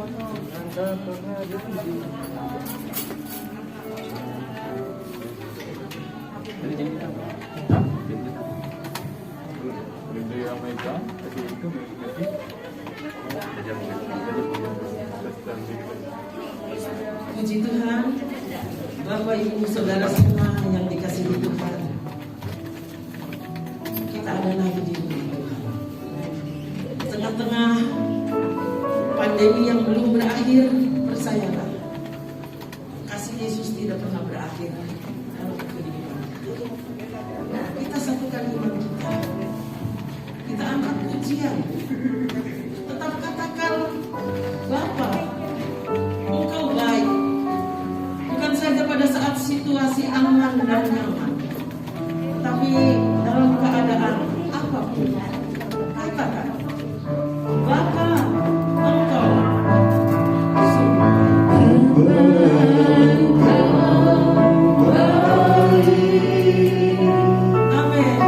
Puji Tuhan, Bapak Ibu Saudara semua yang dikasihi Tuhan, kita ada lagi di rumah Tuhan. Tengah-tengah pandemi yang belum berakhir, percayalah, kasih Yesus tidak pernah berakhir dalam kehidupan kita. Kita satukan iman kita, kita angkat pujian, tetap katakan, Bapa, Engkau baik. Bukan saja pada saat situasi aman dan nyaman, tapi dalam keadaan apapun, katakan, Bapa, Engkau sungguh baik. Amin.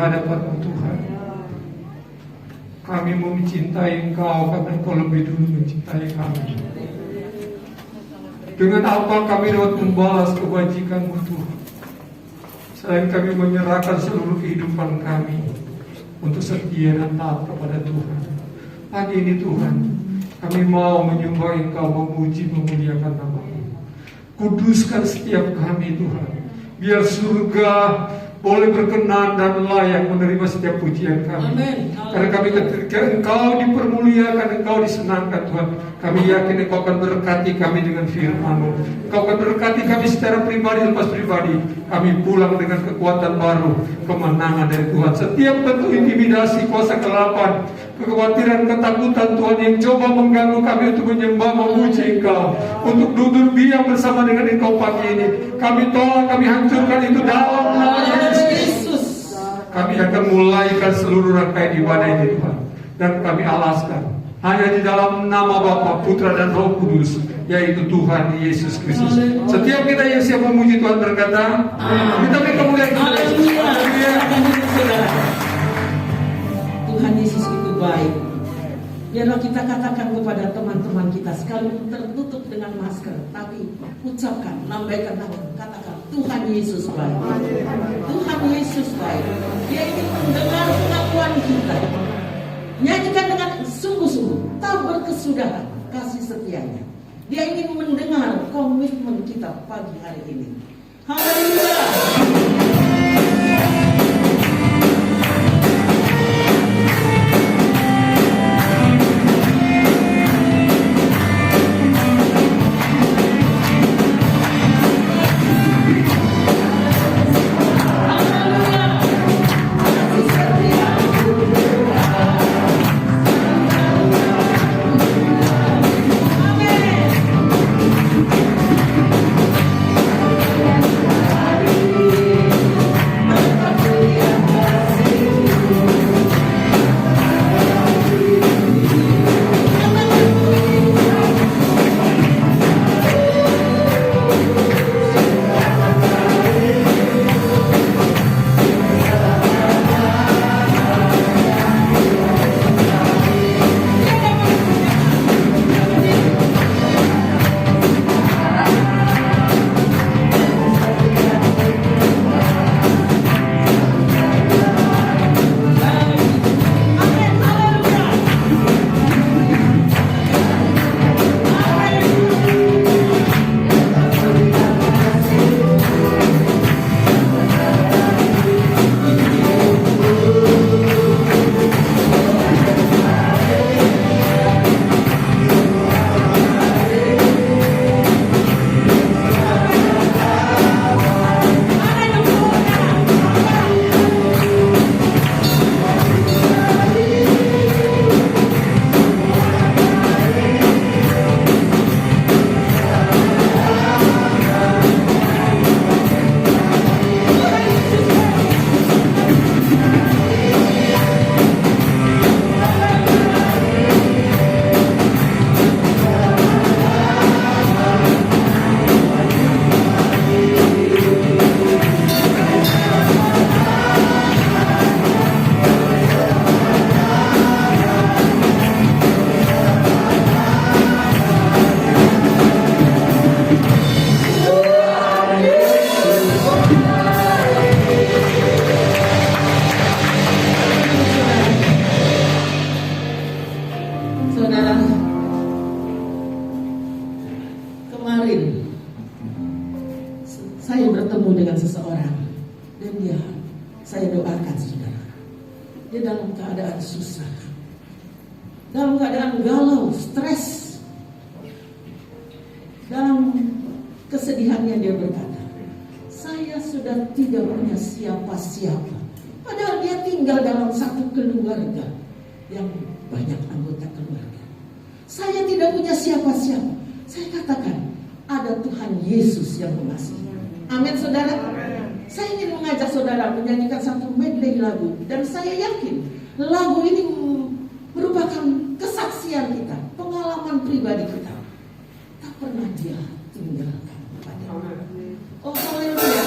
hadapan Tuhan. Kami mau mencintai Engkau karena Engkau lebih dulu mencintai kami. Dengan apa kami dapat membalas kebajikan-Mu Tuhan? Selain kami menyerahkan seluruh kehidupan kami untuk setia dan taat kepada Tuhan. Pagi ini Tuhan, kami mau menyembah Engkau, memuji, memuliakan nama-Mu. Kuduskan setiap kami Tuhan, biar surga boleh berkenan dan layak menerima setiap pujian kami. Amin. Karena kami ketika Engkau dipermuliakan, Engkau disenangkan Tuhan, kami yakin Engkau akan berkati kami dengan firman-Mu. Engkau akan berkati kami secara pribadi lepas pribadi. Kami pulang dengan kekuatan baru, kemenangan dari Tuhan. Setiap bentuk intimidasi, kuasa kegelapan, kekhawatiran, ketakutan Tuhan yang coba mengganggu kami untuk menyembah, memuji Engkau, untuk duduk diam bersama dengan Engkau pagi ini, kami tolak, kami hancurkan itu dalam nama Yesus. Kami akan mulaikan seluruh rangkaian ibadah ini Tuhan, dan kami alaskan hanya di dalam nama Bapa, Putra dan Roh Kudus, yaitu Tuhan Yesus Kristus. Setiap kita yang siap memuji Tuhan berkata, kita beri kemuliaan. Tuhan Yesus itu baik. Biarlah kita katakan kepada teman-teman kita, sekalipun tertutup dengan masker, tapi ucapkan, lambaikan tangan, katakan, Tuhan Yesus baik. Tuhan Yesus baik. Dia ingin mendengar pengakuan kita. Nyanyikan dengan sungguh-sungguh, tak berkesudahan kasih setianya. Dia ingin mendengar komitmen kita pagi hari ini. Haleluya. Dia dalam keadaan susah, dalam keadaan galau, stres, dalam kesedihannya dia berkata, saya sudah tidak punya siapa-siapa. Padahal dia tinggal dalam satu keluarga yang banyak anggota keluarga. Saya tidak punya siapa-siapa. Saya katakan, ada Tuhan Yesus yang mengasihi. Amin, saudara. Saya ingin mengajak saudara menyanyikan satu medley lagu, dan saya yakin lagu ini merupakan kesaksian kita, pengalaman pribadi kita. Tak pernah dia tinggalkan kepada. Oh, haleluya.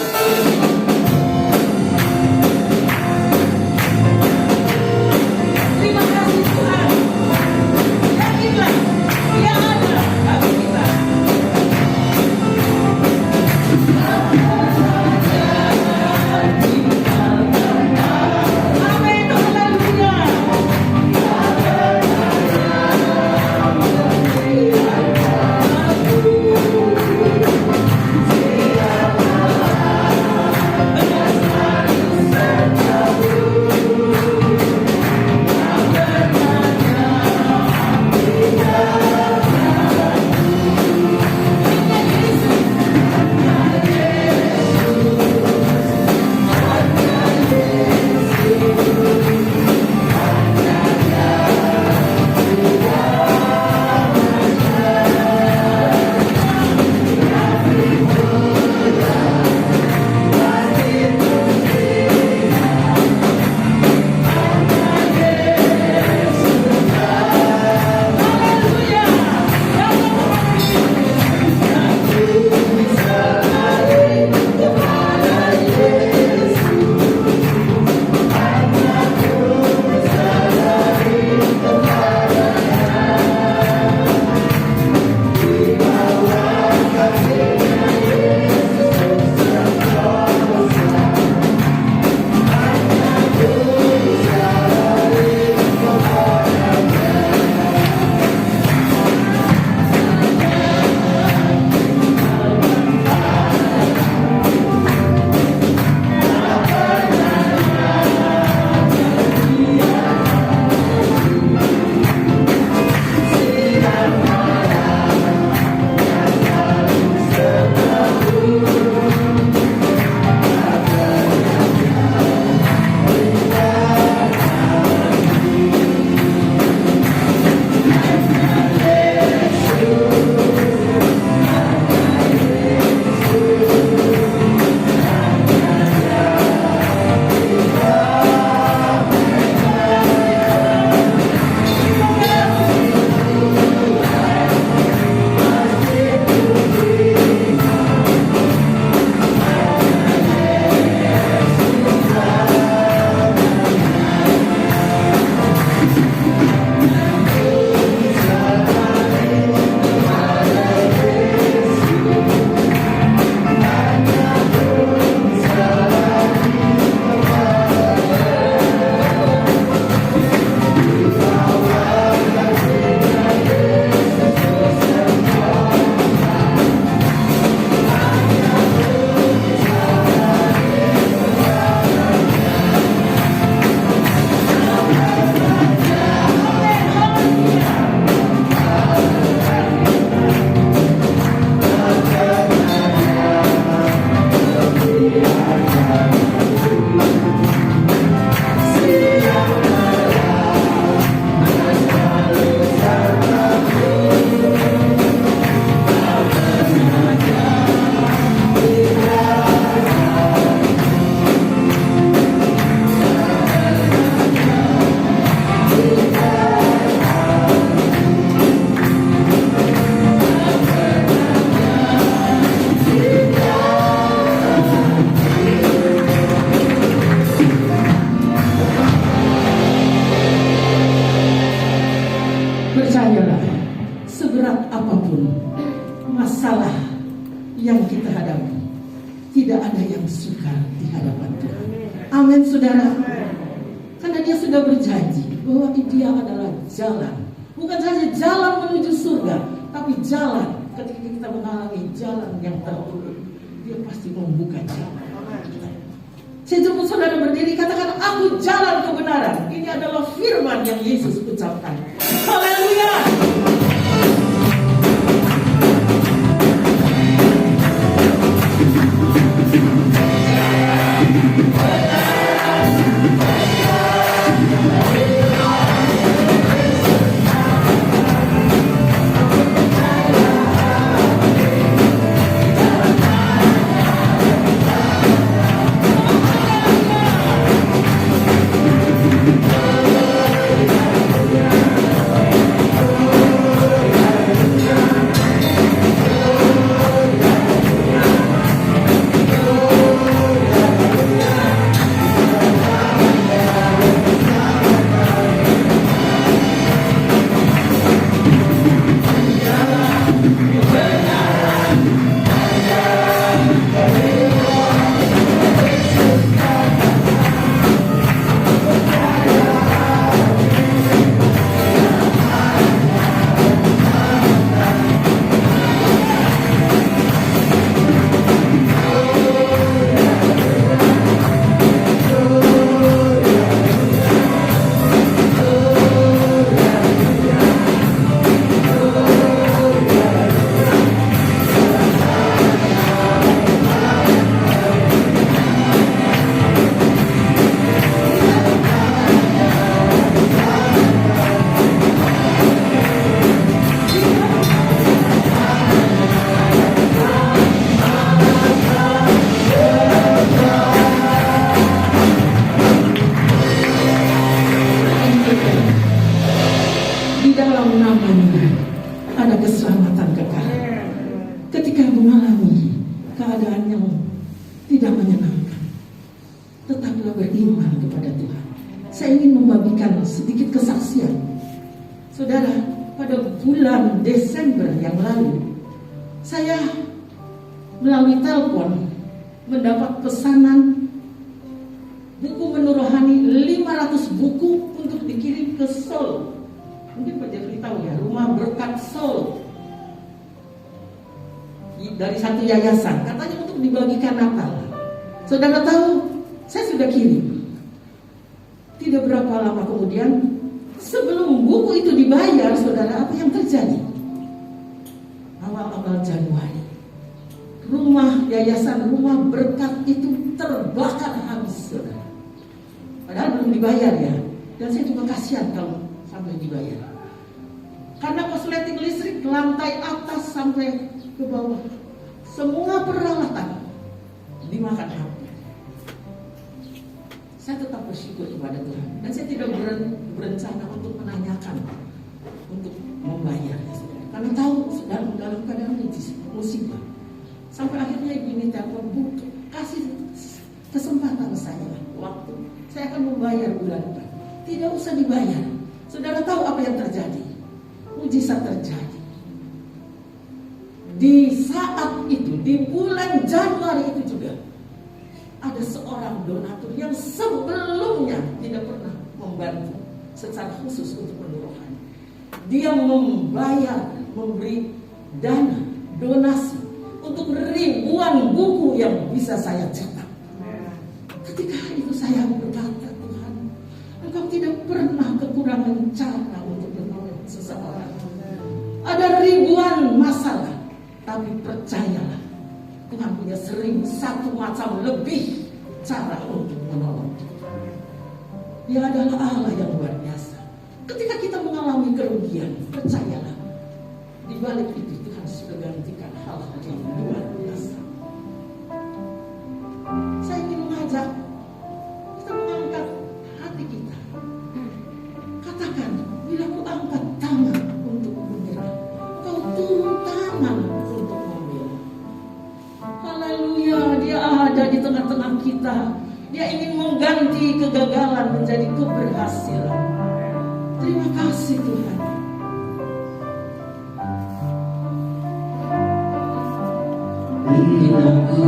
tidak ada yang sukar di hadapan Tuhan. Amin, saudara. Karena dia sudah berjanji bahwa dia adalah jalan. Bukan saja jalan menuju surga, tapi jalan ketika kita mengalami jalan yang tertutup, dia pasti membuka jalan. Saya jemput saudara berdiri, katakan, aku jalan kebenaran. Ini adalah firman yang Yesus ucapkan. Haleluya. ada keselamatan kekal. Ketika mengalami keadaan yang tidak menyenangkan, tetaplah beriman kepada Tuhan. Saya ingin membagikan sedikit kesaksian. Saudara, pada bulan Desember yang lalu, saya melalui telepon mendapat pesanan buku menu rohani 500 buku untuk dikirim ke Seoul. Mungkin Pak Jeffrey tahu ya, Rumah Berkat Seoul. Dari satu yayasan, katanya untuk dibagikan Natal. Saudara tahu, saya sudah kirim. Tidak berapa lama kemudian, sebelum buku itu dibayar, saudara, apa yang terjadi? Awal-awal Januari, rumah yayasan Rumah Berkat itu terbakar habis, saudara. Padahal belum dibayar ya. Dan saya juga kasihan kalau sampai dibayar. Karena korsleting listrik lantai atas sampai ke bawah, semua peralatan dimakan api. Saya tetap bersyukur kepada Tuhan, dan saya tidak berencana untuk menanyakan untuk membayarnya, saudara. Karena tahu dalam keadaan musibah. Sampai akhirnya ibu ini telepon, Bu, kasih kesempatan saya waktu, saya akan membayar bulan depan. Tidak usah dibayar. Saudara tahu apa yang terjadi? Mujizat terjadi. Di saat itu, di bulan Januari itu juga, ada seorang donatur yang sebelumnya tidak pernah membantu secara khusus untuk penurunan. Dia membayar, memberi dana, donasi untuk ribuan buku yang bisa saya cetak. Ketika itu saya berkata, Tuhan, Engkau tidak pernah kekurangan cara untuk menolong seseorang. Ada ribuan masalah, tapi percayalah, Tuhan punya 1.001 macam lebih cara untuk menolong. Dia adalah Allah yang luar biasa. Ketika kita mengalami kerugian, percayalah, di balik itu Tuhan sudah gantikan hal-hal yang luar biasa. Saya ingin mengajak kita mengangkat hati kita. Katakan, bila ku angkat tangan untuk membela, kau turun tangan untuk membela. Haleluya, dia ada di tengah-tengah kita. Dia ingin mengganti kegagalan menjadi keberhasilan. Terima kasih Tuhan. Bila ku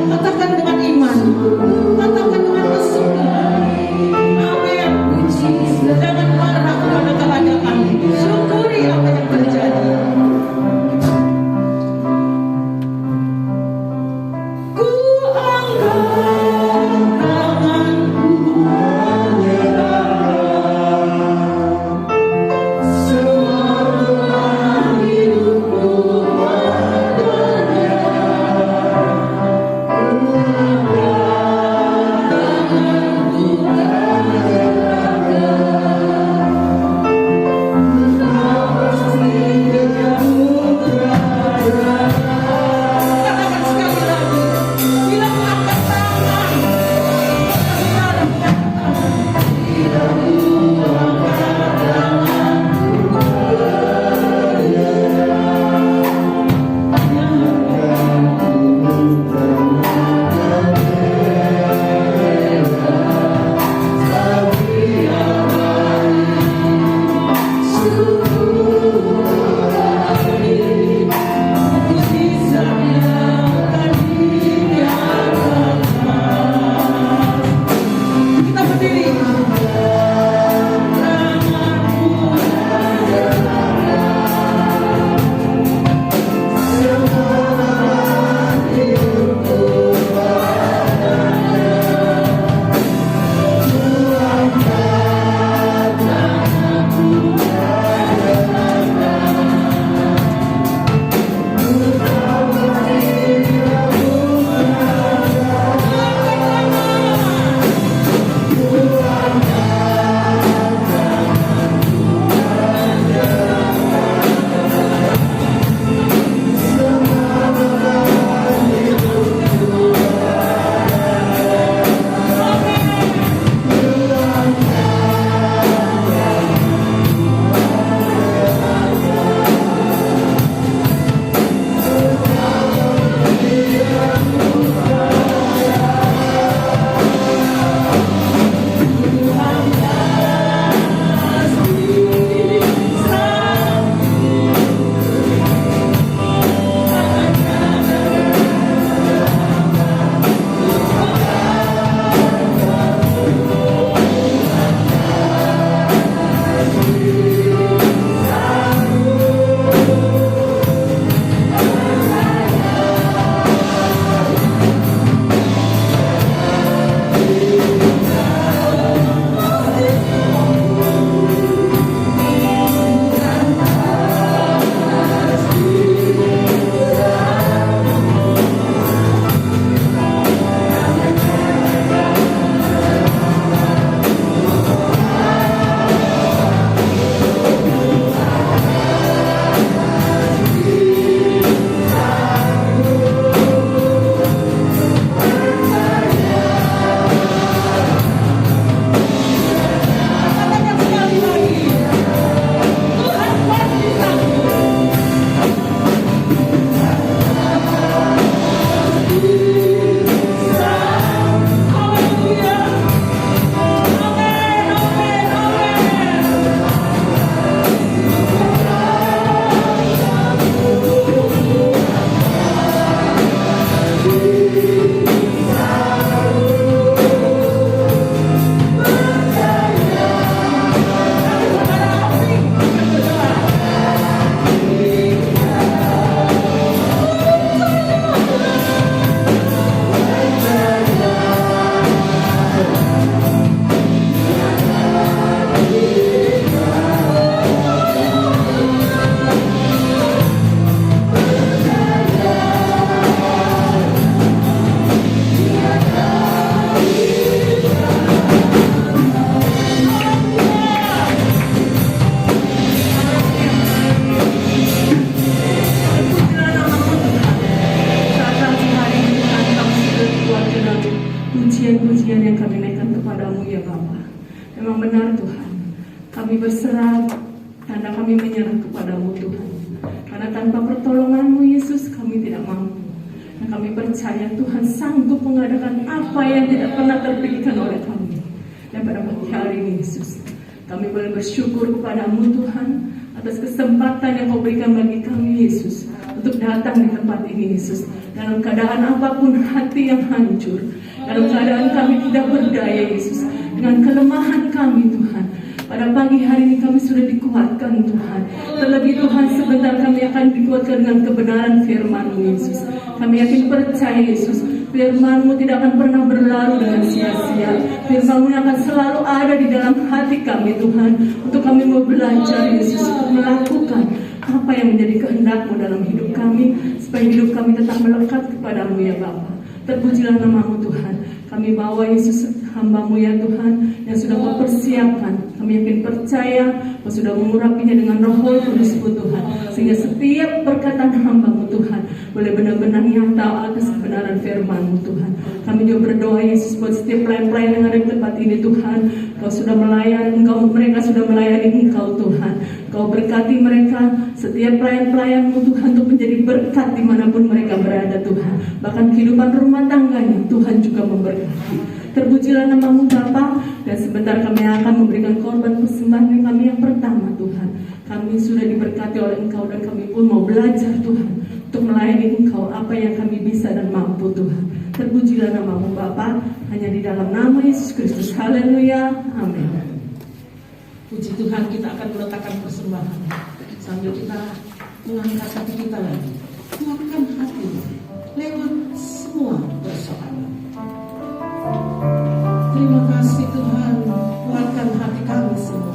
Katakan dengan iman, katakan dengan kesungguhan. Amin. Jangan marah kepada keadaan, syukuri apa yang terjadi. Ku angkat tanganku menyerahkan semua hidupku padanya. Ku angkat tanganku menyerahkan, pasti kamu berada. Katakan sekali lagi, bila angkat tangan, bila angkat kita berdiri. Katakan sekali lagi, Tuhan pasti sanggup. Haleluya. Amin, amin, amin. Pujian-pujian yang kami naikkan kepadamu ya Bapa. Memang benar Tuhan, kami berserah karena kami menyerah kepadamu Tuhan. Karena tanpa pertolonganmu Yesus kami tidak mampu. Dan kami percaya Tuhan sanggup mengadakan apa yang tidak pernah terpikirkan oleh kami. Dan pada pagi hari ini Yesus, kami boleh bersyukur kepadamu Tuhan atas kesempatan yang kau berikan bagi kami Yesus untuk untuk datang di tempat ini Yesus. Dalam keadaan apapun hati yang hancur, dalam keadaan kami tidak berdaya Yesus, dengan kelemahan kami Tuhan, pada pagi hari ini kami sudah dikuatkan Tuhan. Terlebih Tuhan, sebentar kami akan dikuatkan dengan kebenaran firman-Mu Yesus. Kami yakin percaya Yesus, firman-Mu tidak akan pernah berlalu dengan sia-sia. Firman-Mu akan selalu ada di dalam hati kami Tuhan, untuk kami mau belajar Yesus, untuk melakukan apa yang menjadi kehendak-Mu dalam hidup kami, supaya hidup kami tetap melekat kepadamu ya Bapa. Terpujilah nama-Mu Tuhan. Kami bawa Yesus hamba-Mu ya Tuhan, yang sudah mempersiapkan. Kami yakin percaya Kau sudah mengurapinya dengan Roh Kudus-Mu Tuhan, sehingga setiap perkataan hamba-Mu Tuhan boleh benar-benar nyata atas kebenaran firman-Mu Tuhan. Kami juga berdoa Yesus buat setiap pelayan-pelayan yang ada di tempat ini Tuhan. Kau sudah melayani, mereka sudah melayani Engkau Tuhan. Kau berkati mereka, setiap pelayan-pelayan-Mu Tuhan, untuk menjadi berkat dimanapun mereka berada Tuhan. Bahkan kehidupan rumah tangganya Tuhan juga memberkati. Terpujilah nama-Mu Bapa, dan sebentar kami akan memberikan korban persembahan kami yang pertama Tuhan. Kami sudah diberkati oleh Engkau, dan kami pun mau belajar Tuhan untuk melayani Engkau apa yang kami bisa dan mampu Tuhan. Terpujilah nama-Mu Bapa, hanya di dalam nama Yesus Kristus. Haleluya, amin. Puji Tuhan, kita akan meletakkan persembahan sambil kita mengangkat hati kita lagi. Kuatkan hati lewat semua persoalan. Terima kasih Tuhan, kuatkan hati kami semua.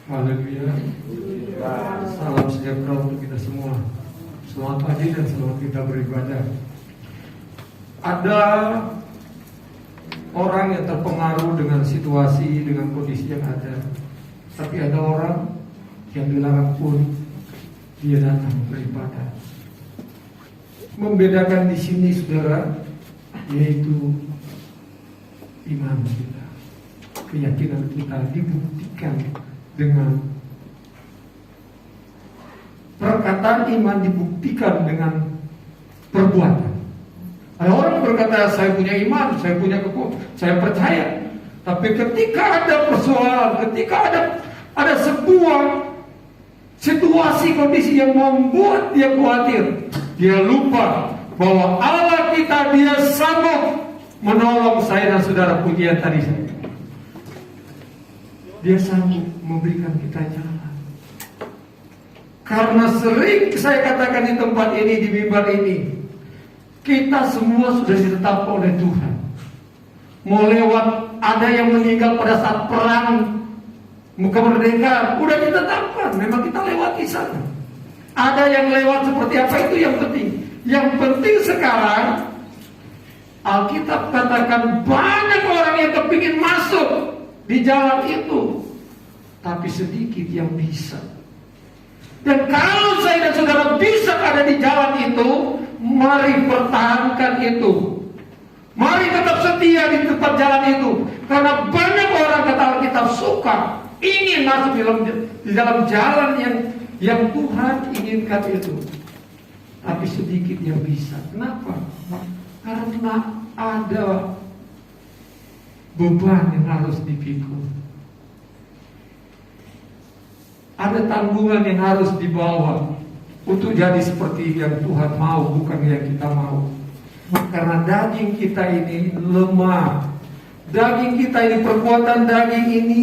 Haleluya. Salam sejahtera untuk kita semua. Selamat pagi dan selamat kita beribadah. Ada orang yang terpengaruh dengan situasi, dengan kondisi yang ada. Tapi ada orang yang dilarang pun dia datang beribadah. Membedakan di sini saudara, yaitu iman kita, keyakinan kita dibuktikan dengan perkataan iman, dibuktikan dengan perbuatan. Ada orang berkata saya punya iman, saya punya saya percaya, tapi ketika ada persoalan, ketika ada sebuah situasi kondisi yang membuat dia khawatir, dia lupa bahwa Allah kita, dia sanggup menolong saya dan saudara pujian tadi. Dia sanggup memberikan kita jalan. Karena sering saya katakan di tempat ini, di mimbar ini, kita semua sudah ditetapkan oleh Tuhan. Mau lewat, ada yang meninggal pada saat perang kemerdekaan, udah ditetapkan, memang kita lewati sana. Ada yang lewat seperti apa, itu yang penting. Yang penting sekarang, Alkitab katakan banyak orang yang kepingin masuk di jalan itu, tapi sedikit yang bisa. Dan kalau saya dan saudara bisa ada di jalan itu, mari pertahankan itu. Mari tetap setia di tempat jalan itu. Karena banyak orang, kata Alkitab, suka ingin masuk di dalam jalan yang Tuhan inginkan itu, tapi sedikit yang bisa. Kenapa? Karena ada beban yang harus dipikul, ada tanggungan yang harus dibawa untuk jadi seperti yang Tuhan mau, bukan yang kita mau. Karena daging kita ini lemah, daging kita ini, perbuatan daging ini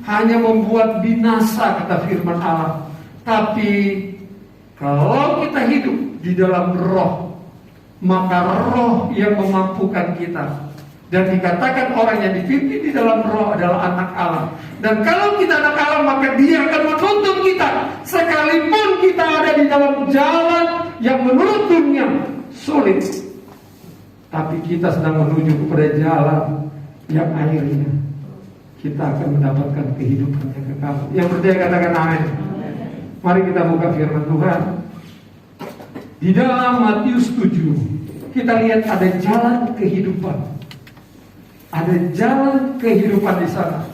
hanya membuat binasa, kata firman Allah. Tapi kalau kita hidup di dalam roh, maka roh yang memampukan kita. Dan dikatakan orang yang dipimpin di dalam roh adalah anak Allah. Dan kalau kita anak Allah, maka Dia akan menuntun kita. Sekalipun kita ada di dalam jalan yang menurut dunia sulit, tapi kita sedang menuju kepada jalan yang akhirnya kita akan mendapatkan kehidupan yang kekal. Yang percaya katakan amin. Mari kita buka firman Tuhan. Di dalam Matius 7, kita lihat ada jalan kehidupan. Ada jalan kehidupan di sana.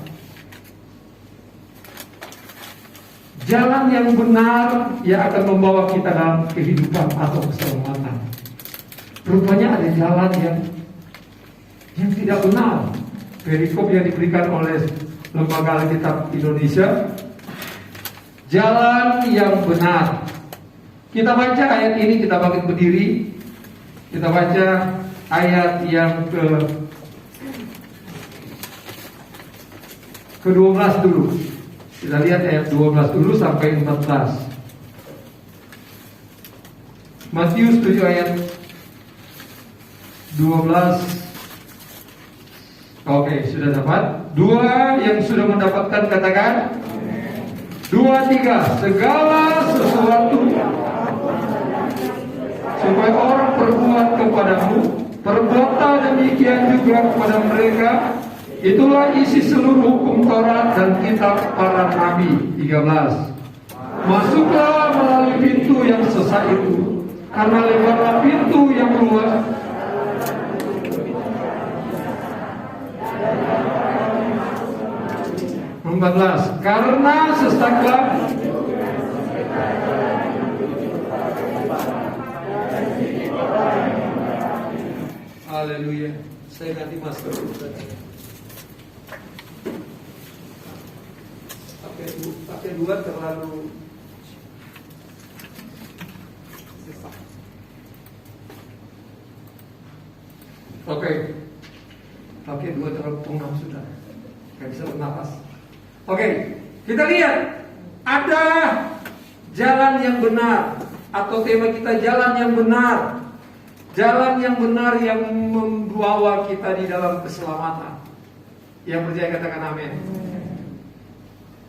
Jalan yang benar yang akan membawa kita dalam kehidupan atau keselamatan. Rupanya ada jalan yang tidak benar. Perikop yang diberikan oleh Lembaga Alkitab Indonesia, jalan yang benar. Kita baca ayat ini, kita bangkit berdiri. Kita baca ayat yang ke-12 dulu. Kita lihat ayat 12 dulu sampai 14. Matius 7 ayat 12. Oke, sudah dapat? Dua yang sudah mendapatkan katakan 2, 3. Segala sesuatu supaya orang berbuat kepadamu, perbuatan demikian juga kepada mereka. Itulah isi seluruh hukum Taurat dan kitab para nabi. 13. Masuklah melalui pintu yang sesak itu, karena lebarlah pintu yang luas, karena sesaklah haleluya. Saya ganti masker. Pakai dua terlalu susah. Oke. Pakai dua terlalu pengap sudah. Gak bisa bernafas. Oke, kita lihat ada jalan yang benar, atau tema kita jalan yang benar. Jalan yang benar yang membawa kita di dalam keselamatan. Yang percaya katakan amin.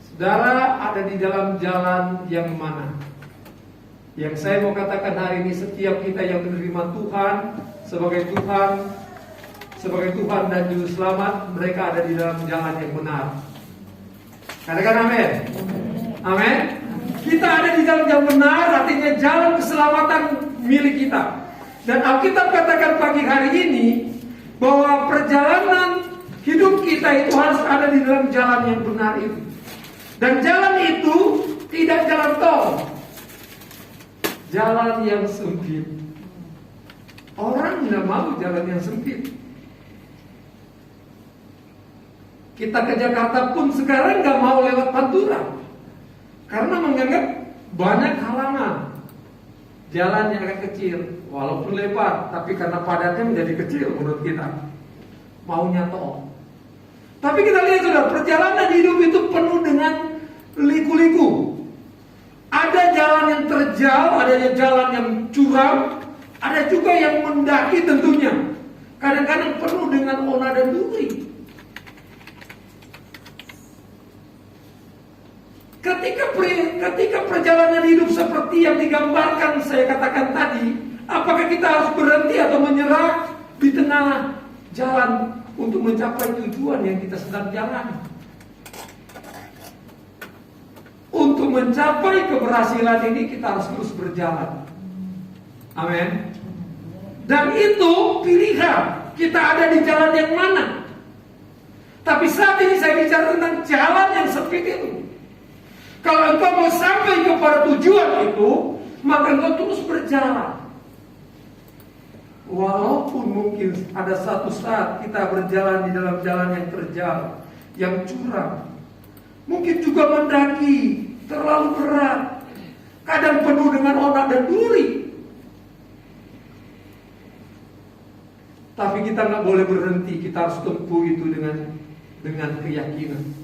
Saudara ada di dalam jalan yang mana? Yang saya mau katakan hari ini, setiap kita yang menerima Tuhan sebagai Tuhan dan Juru Selamat, mereka ada di dalam jalan yang benar. Katakan amin. Amin. Kita ada di jalan yang benar, artinya jalan keselamatan milik kita. Dan Alkitab katakan pagi hari ini bahwa perjalanan hidup kita itu harus ada di dalam jalan yang benar itu. Dan jalan itu tidak jalan tol, jalan yang sempit. Orang tidak mau jalan yang sempit. Kita ke Jakarta pun sekarang nggak mau lewat Pantura, karena menganggap banyak halangan. Jalannya agak kecil, walaupun lebar, tapi karena padatnya menjadi kecil menurut kita. Maunya tol. Tapi kita lihat sudah, perjalanan hidup itu penuh dengan liku-liku. Ada jalan yang terjal, ada jalan yang curam, ada juga yang mendaki tentunya. Kadang-kadang penuh dengan onar dan duri. Ketika perjalanan hidup seperti yang digambarkan saya katakan tadi, apakah kita harus berhenti atau menyerah di tengah jalan untuk mencapai tujuan yang kita sedang jalani? Untuk mencapai keberhasilan ini kita harus terus berjalan. Amin. Dan itu pilihan, kita ada di jalan yang mana. Tapi saat ini saya bicara tentang jalan yang sempit itu. Kalau engkau mau sampai kepada tujuan itu, maka engkau terus berjalan. Walaupun mungkin ada satu saat kita berjalan di dalam jalan yang terjal, yang curam, mungkin juga mendaki terlalu berat, kadang penuh dengan onar dan duri. Tapi kita nggak boleh berhenti, kita harus tempuh itu dengan keyakinan.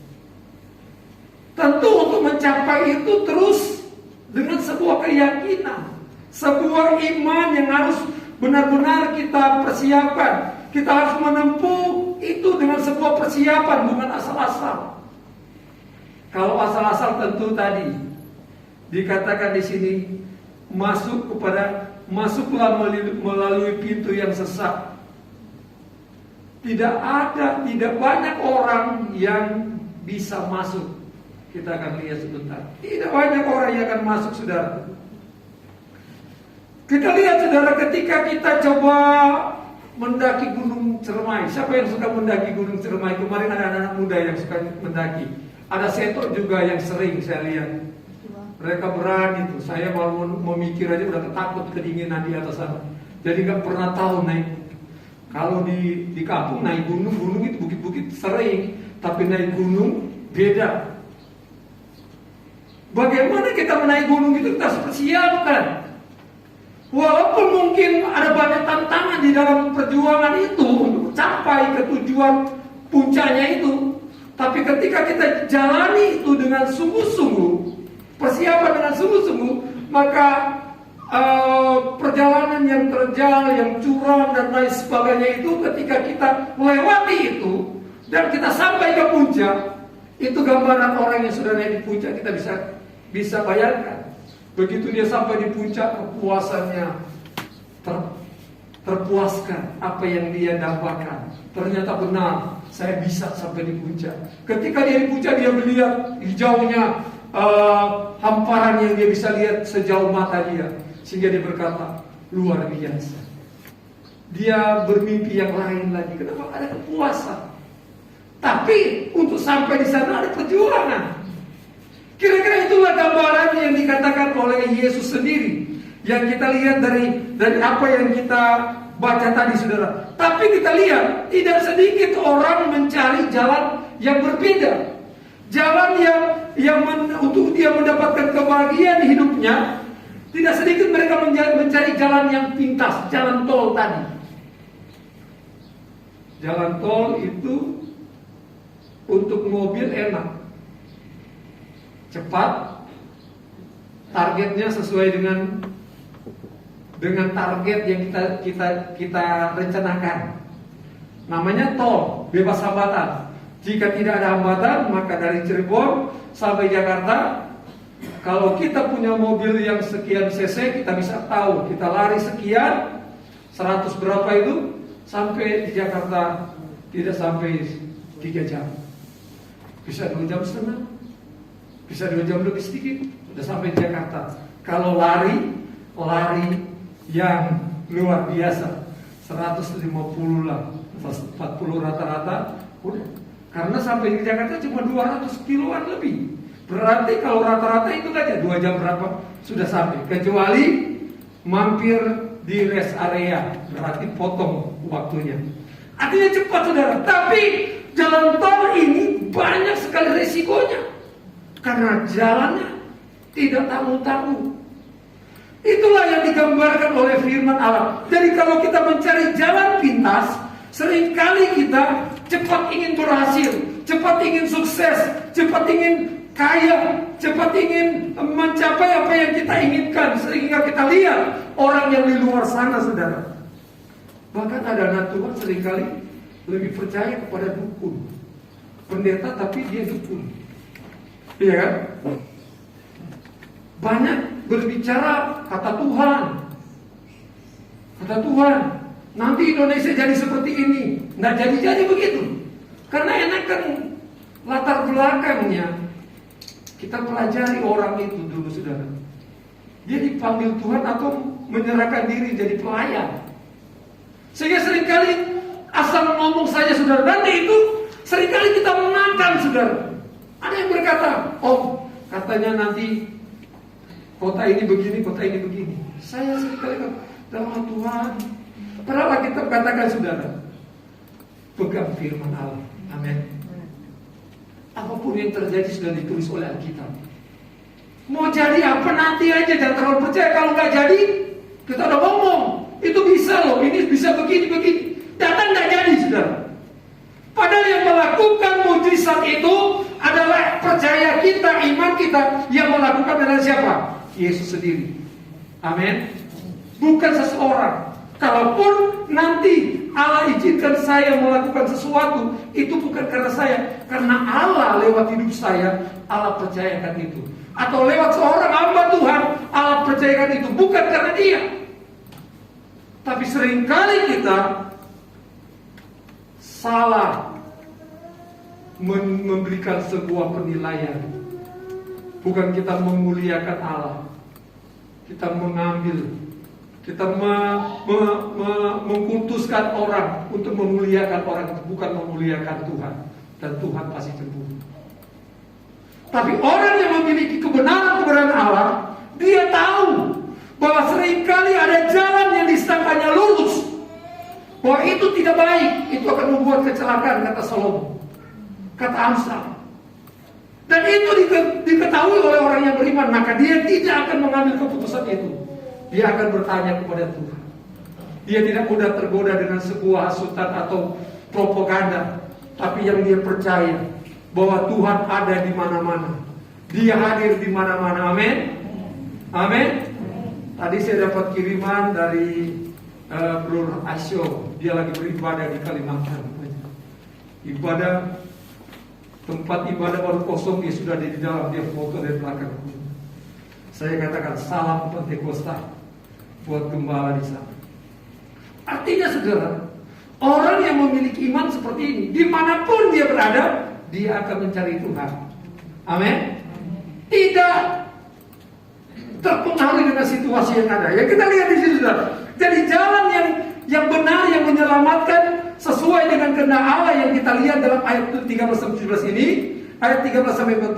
Tentu untuk mencapai itu terus dengan sebuah keyakinan, sebuah iman yang harus benar-benar kita persiapkan. Kita harus menempuh itu dengan sebuah persiapan, bukan asal-asal. Kalau asal-asal tentu tadi dikatakan di sini masuklah melalui pintu yang sesat. Tidak banyak orang yang bisa masuk. Kita akan lihat sebentar. Tidak banyak orang yang akan masuk, saudara. Kita lihat, saudara, ketika kita coba mendaki Gunung Cermai. Siapa yang suka mendaki Gunung Cermai? Kemarin ada anak-anak muda yang suka mendaki. Ada setor juga yang sering saya lihat. Mereka berani tuh. Saya mau memikir aja udah takut kedinginan di atas sana. Jadi nggak pernah tahu naik. Kalau di kampung naik gunung itu bukit-bukit sering, tapi naik gunung beda. Bagaimana kita menaik gunung itu kita harus persiapkan. Walaupun mungkin ada banyak tantangan di dalam perjuangan itu untuk capai ke tujuan puncaknya itu, tapi ketika kita jalani itu dengan sungguh-sungguh, persiapan dengan sungguh-sungguh, maka perjalanan yang terjal, yang curam dan lain sebagainya itu, ketika kita melewati itu dan kita sampai ke puncak, itu gambaran orang yang sudah naik di puncak. Kita bisa bayangkan, begitu dia sampai di puncak, kepuasannya terpuaskan apa yang dia dapatkan. Ternyata benar, saya bisa sampai di puncak. Ketika dia di puncak, dia melihat hijaunya hamparan yang dia bisa lihat sejauh mata dia, sehingga dia berkata, luar biasa. Dia bermimpi yang lain lagi. Kenapa? Ada kepuasan. Tapi untuk sampai di sana ada perjuangan. Kira-kira itulah gambaran yang dikatakan oleh Yesus sendiri, yang kita lihat dari apa yang kita baca tadi, saudara. Tapi kita lihat tidak sedikit orang mencari jalan yang berbeda, jalan yang untuk dia mendapatkan kebahagiaan hidupnya. Tidak sedikit mereka mencari jalan yang pintas, jalan tol tadi. Jalan tol itu untuk mobil enak, cepat, targetnya sesuai dengan target yang kita rencanakan. Namanya tol, bebas hambatan. Jika tidak ada hambatan, maka dari Cirebon sampai Jakarta, kalau kita punya mobil yang sekian cc, kita bisa tahu kita lari sekian, 100 berapa itu, sampai di Jakarta tidak sampai 3 jam. Bisa 2 jam setengah, bisa 2 jam lebih sedikit, sudah sampai di Jakarta. Kalau lari yang luar biasa, 150 lah, 40 rata-rata, udah. Karena sampai di Jakarta cuma 200 kiloan lebih. Berarti kalau rata-rata itu aja 2 jam berapa sudah sampai. Kecuali mampir di rest area, berarti potong waktunya. Artinya cepat, saudara. Tapi jalan tol ini banyak sekali resikonya, karena jalannya tidak tanggung-tanggung. Itulah yang digambarkan oleh firman Allah. Jadi kalau kita mencari jalan pintas, seringkali kita cepat ingin berhasil, cepat ingin sukses, cepat ingin kaya, cepat ingin mencapai apa yang kita inginkan, sehingga kita lihat orang yang di luar sana, saudara. Bahkan ada anak Tuhan seringkali lebih percaya kepada dukun, pendeta tapi dia dukun, iya kan? Banyak berbicara kata Tuhan, nanti Indonesia jadi seperti ini. Nggak jadi begitu, karena enak kan latar belakangnya. Kita pelajari orang itu dulu, saudara. Dia dipanggil Tuhan atau menyerahkan diri jadi pelayan. Sehingga seringkali asal ngomong saja, saudara. Dan itu seringkali kita menangkan, saudara. Ada yang berkata, oh katanya nanti kota ini begini, kota ini begini. Saya seringkali dalam Tuhan. Padahal kita katakan, saudara, pegang firman Allah. Amin. Apapun yang terjadi sudah ditulis oleh Alkitab. Mau jadi apa nanti aja, jangan terlalu percaya. Kalau nggak jadi, kita udah ngomong itu bisa loh, ini bisa begini. Datang nggak jadi, saudara. Padahal yang melakukan mujizat itu adalah percaya kita, iman kita. Yang melakukan adalah siapa? Yesus sendiri. Amin. Bukan seseorang. Kalaupun nanti Allah izinkan saya melakukan sesuatu, itu bukan karena saya, karena Allah lewat hidup saya, Allah percayakan itu. Atau lewat seorang hamba Tuhan, Allah percayakan itu, bukan karena dia. Tapi seringkali kita salah memberikan sebuah penilaian. Bukan kita memuliakan Allah, kita mengambil, kita mengkultuskan orang untuk memuliakan orang, bukan memuliakan Tuhan. Dan Tuhan pasti cemburu. Tapi orang yang memiliki kebenaran Allah, dia tahu bahwa seringkali ada jalan yang disangkanya lurus, bahwa itu tidak baik, itu akan membuat kecelakaan, kata Salomo, kata Amsal. Dan itu diketahui oleh orang yang beriman, maka dia tidak akan mengambil keputusan itu. Dia akan bertanya kepada Tuhan. Dia tidak mudah tergoda dengan sebuah hasutan atau propaganda, tapi yang dia percaya bahwa Tuhan ada di mana-mana. Dia hadir di mana-mana. Amin. Amin. Tadi saya dapat kiriman dari Bro Asyo. Dia lagi beribadah di Kalimantan. Ibadah, tempat ibadah baru kosong, dia sudah di dalam, dia foto dari belakang. Saya katakan salam Pentakosta buat gembala di sana. Artinya, saudara, orang yang memiliki iman seperti ini, dimanapun dia berada, dia akan mencari Tuhan. Amin. Tidak terpengaruh dengan situasi yang ada. Ya, kita lihat di sini, saudara. Jadi jalan yang benar, yang menyelamatkan sesuai dengan kehendak Allah yang kita lihat dalam ayat 13-17 ini, ayat 13-14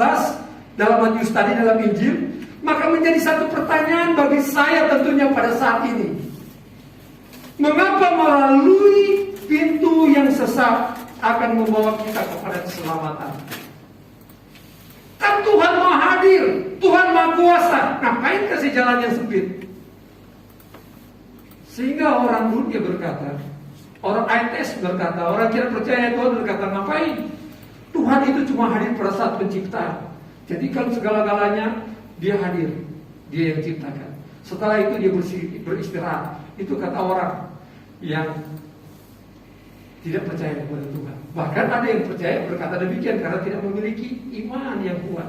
dalam Matius tadi, dalam Injil. Maka menjadi satu pertanyaan bagi saya tentunya pada saat ini. Mengapa melalui pintu yang sesat akan membawa kita kepada keselamatan? Kan Tuhan Maha hadir, Tuhan Maha kuasa. Ngapain kasih jalan yang sempit? Sehingga orang dunia berkata, orang ateis berkata, orang kira percaya Tuhan berkata, ngapain? Tuhan itu cuma hadir pada saat penciptaan. Jadi kalau segala-galanya dia hadir, dia yang ciptakan. Setelah itu dia beristirahat. Itu kata orang yang tidak percaya kepada Tuhan. Bahkan ada yang percaya berkata demikian karena tidak memiliki iman yang kuat.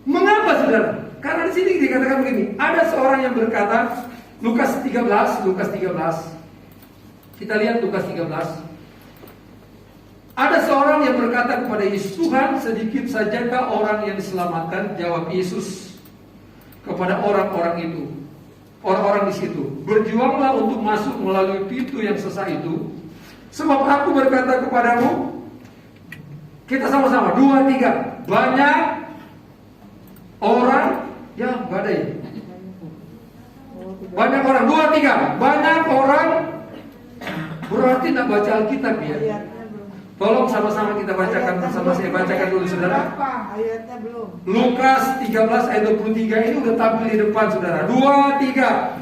Mengapa, saudara? Karena di sini dikatakan begini. Ada seorang yang berkata, Lukas 13. Kita lihat Lukas 13. Ada seorang yang berkata kepada Yesus, Tuhan, sedikit sajakah orang yang diselamatkan? Jawab Yesus kepada orang-orang itu, orang-orang di situ, berjuanglah untuk masuk melalui pintu yang sesat itu, sebab aku berkata kepadamu, kita sama-sama, 2, 3, banyak orang, ya badai, banyak orang, 2, 3, banyak orang, berarti tidak baca Alkitab ya. Tolong sama-sama kita bacakan bersama, saya bacakan dulu, saudara. Ayatnya belum. Lukas 13 ayat 23 ini udah tampil di depan, saudara. 2, 3.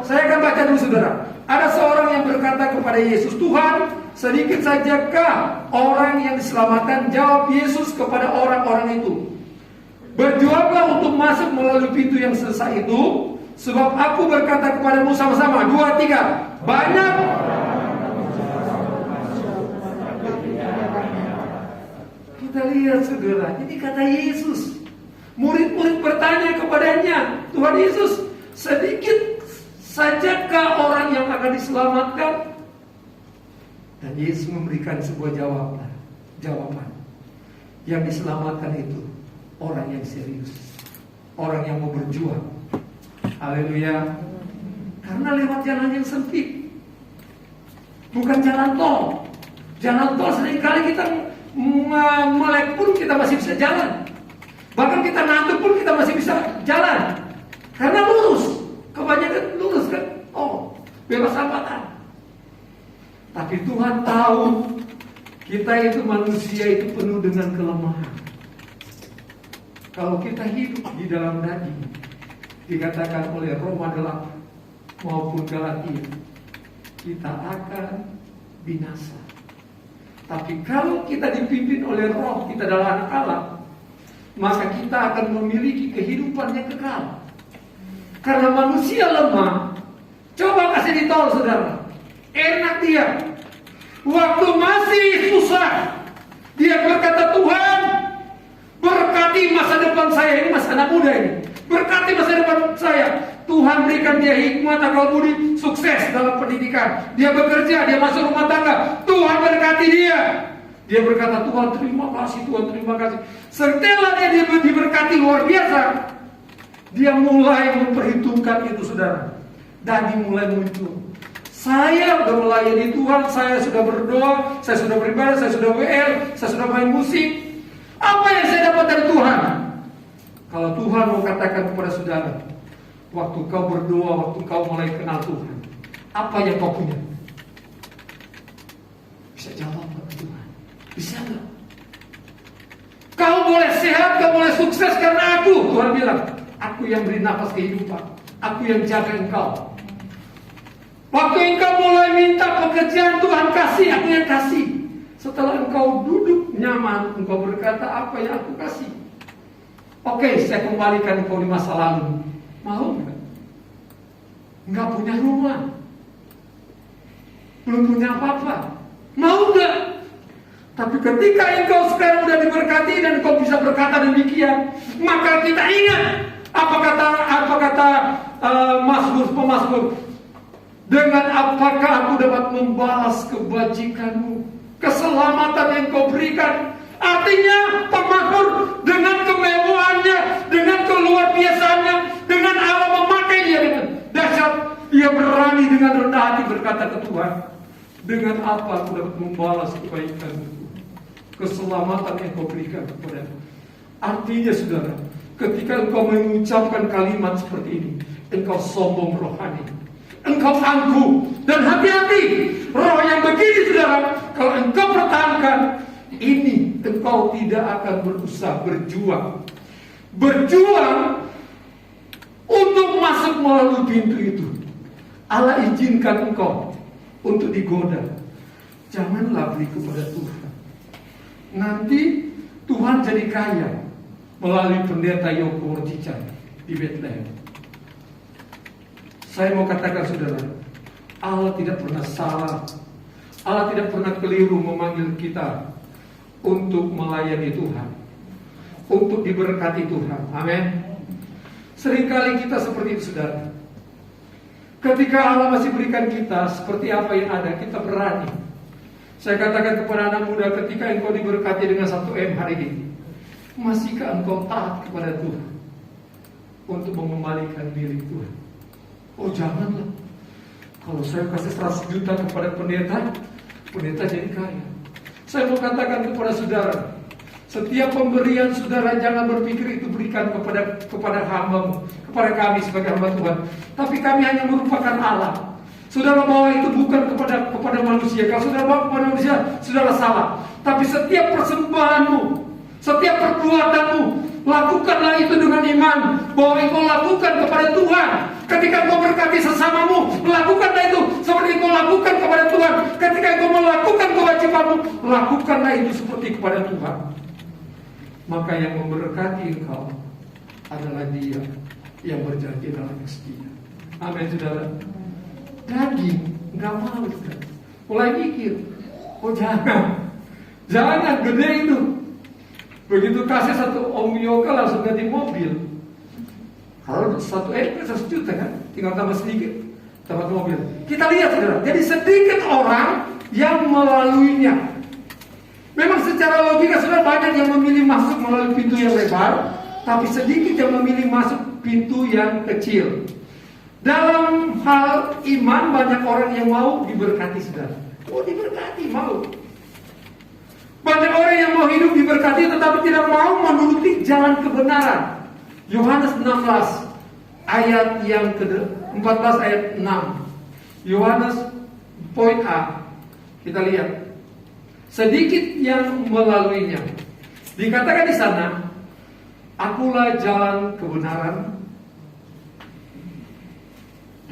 Saya akan baca dulu, saudara. Ada seorang yang berkata kepada Yesus, Tuhan, sedikit sajakah orang yang diselamatkan? Jawab Yesus kepada orang-orang itu, berjuanglah untuk masuk melalui pintu yang sesak itu, sebab aku berkata kepadamu, sama-sama, 2, 3, banyak. Kita lihat saudara, ini kata Yesus. Murid-murid bertanya kepadanya, Tuhan Yesus, sedikit sajakah orang yang akan diselamatkan? Dan Yesus memberikan sebuah jawaban. Yang diselamatkan itu orang yang serius, orang yang mau berjuang. Haleluya. Karena lewat jalan yang sempit, bukan jalan tol. Jalan tol seringkali kita melek pun kita masih bisa jalan. Bahkan kita ngantuk pun kita masih bisa jalan. Karena lurus. Kebanyakan lurus kan. Oh, bebas hambatan. Tapi Tuhan tahu kita itu manusia itu penuh dengan kelemahan. Kalau kita hidup di dalam daging, dikatakan oleh Roma 8 maupun Galatia, kita akan binasa. Tapi kalau kita dipimpin oleh Roh, kita adalah anak Allah, maka kita akan memiliki kehidupan yang kekal. Karena manusia lemah. Coba kasih ditol, saudara. Enak dia. Waktu masih susah, dia berkata, Tuhan, berkati masa depan saya. Ini masih anak muda ini. Berkati masa depan saya. Tuhan berikan dia hikmat, akal budi, sukses dalam pendidikan. Dia bekerja, dia masuk rumah tangga. Tuhan berkati dia. Dia berkata, Tuhan terima kasih, Tuhan terima kasih. Setelah dia diberkati luar biasa, dia mulai memperhitungkan itu, saudara. Daging mulai muncul. Saya sudah melayani Tuhan, saya sudah berdoa, saya sudah beribadah, saya sudah WL, saya sudah main musik. Apa yang saya dapat dari Tuhan? Kalau Tuhan mau katakan kepada saudara, waktu kau berdoa, waktu kau mulai kenal Tuhan, apa yang kau punya? Bisa jawab Tuhan. Bisa nggak? Kau boleh sehat, kau boleh sukses karena aku. Tuhan bilang, aku yang beri nafas kehidupan, aku yang jaga engkau. Waktu engkau mulai minta pekerjaan, Tuhan kasih, aku yang kasih. Setelah engkau duduk nyaman, engkau berkata, apa yang aku kasih? Oke, saya kembalikan engkau di masa lalu. Mau enggak? Enggak punya rumah, belum punya apa-apa. Mau enggak? Tapi ketika engkau sekarang sudah diberkati dan engkau bisa berkata demikian, maka kita ingat apa kata Mazmur. Dengan apakah aku dapat membalas kebajikanmu, keselamatan yang kau berikan? Artinya pemazmur dengan kemewahannya, dengan keluar biasaannya, dengan Allah memakai dia dengan dahsyat, dia berani dengan rendah hati berkata ke Tuhan, dengan apa aku dapat membalas kebaikanmu, keselamatan yang kau berikan kepadaku. Artinya saudara, ketika engkau mengucapkan kalimat seperti ini, engkau sombong rohani, engkau angkuh. Dan hati-hati, roh yang begini saudara, kalau engkau pertahankan ini, engkau tidak akan berusaha berjuang untuk masuk melalui pintu itu. Allah izinkan engkau untuk digoda. Janganlah beri kepada Tuhan. Nanti Tuhan jadi kaya melalui pendeta Yoko Orjican di Bethlehem. Saya mau katakan saudara, Allah tidak pernah salah. Allah tidak pernah keliru memanggil kita untuk melayani Tuhan, untuk diberkati Tuhan. Amin. Seringkali kita seperti itu saudara. Ketika Allah masih berikan kita seperti apa yang ada, kita berani. Saya katakan kepada anak muda, ketika engkau diberkati dengan 1M hari ini, masihkah engkau taat kepada Tuhan untuk mengembalikan milik Tuhan? Oh janganlah. Kalau saya kasih 100 juta kepada pendeta jadi kaya. Saya mau katakan kepada saudara, setiap pemberian saudara jangan berpikir itu berikan kepada hamba-Mu, kepada kami sebagai hamba Tuhan. Tapi kami hanya merupakan Allah. Saudara bawa itu bukan kepada manusia. Kalau saudara bawa kepada manusia, saudara salah. Tapi setiap persembahanmu, setiap perbuatanmu, lakukanlah itu dengan iman bahwa engkau lakukan kepada Tuhan. Ketika engkau berkati sesamamu, lakukanlah itu seperti engkau lakukan kewajibanmu, lakukanlah itu seperti kepada Tuhan. Maka yang memberkati engkau adalah Dia yang berjanji dalam setia. Amin, saudara. Daging nggak mau, saudara. Mulai mikir, oh jangan gede itu. Begitu kasih satu Om Yoga langsung ganti mobil. Kalau 1 ekor 1 juta kan, tinggal tambah sedikit, tambah mobil. Kita lihat, saudara. Jadi sedikit orang yang melaluinya. Memang secara logika saudara, banyak yang memilih masuk melalui pintu yang lebar, tapi sedikit yang memilih masuk pintu yang kecil. Dalam hal iman, banyak orang yang mau diberkati, saudara. Mau diberkati, mau. Banyak orang yang mau hidup diberkati tetapi tidak mau menuruti jalan kebenaran. Yohanes 16 ayat yang ke-14 ayat 6. Yohanes poin A. Kita lihat. Sedikit yang melaluinya. Dikatakan di sana, akulah jalan kebenaran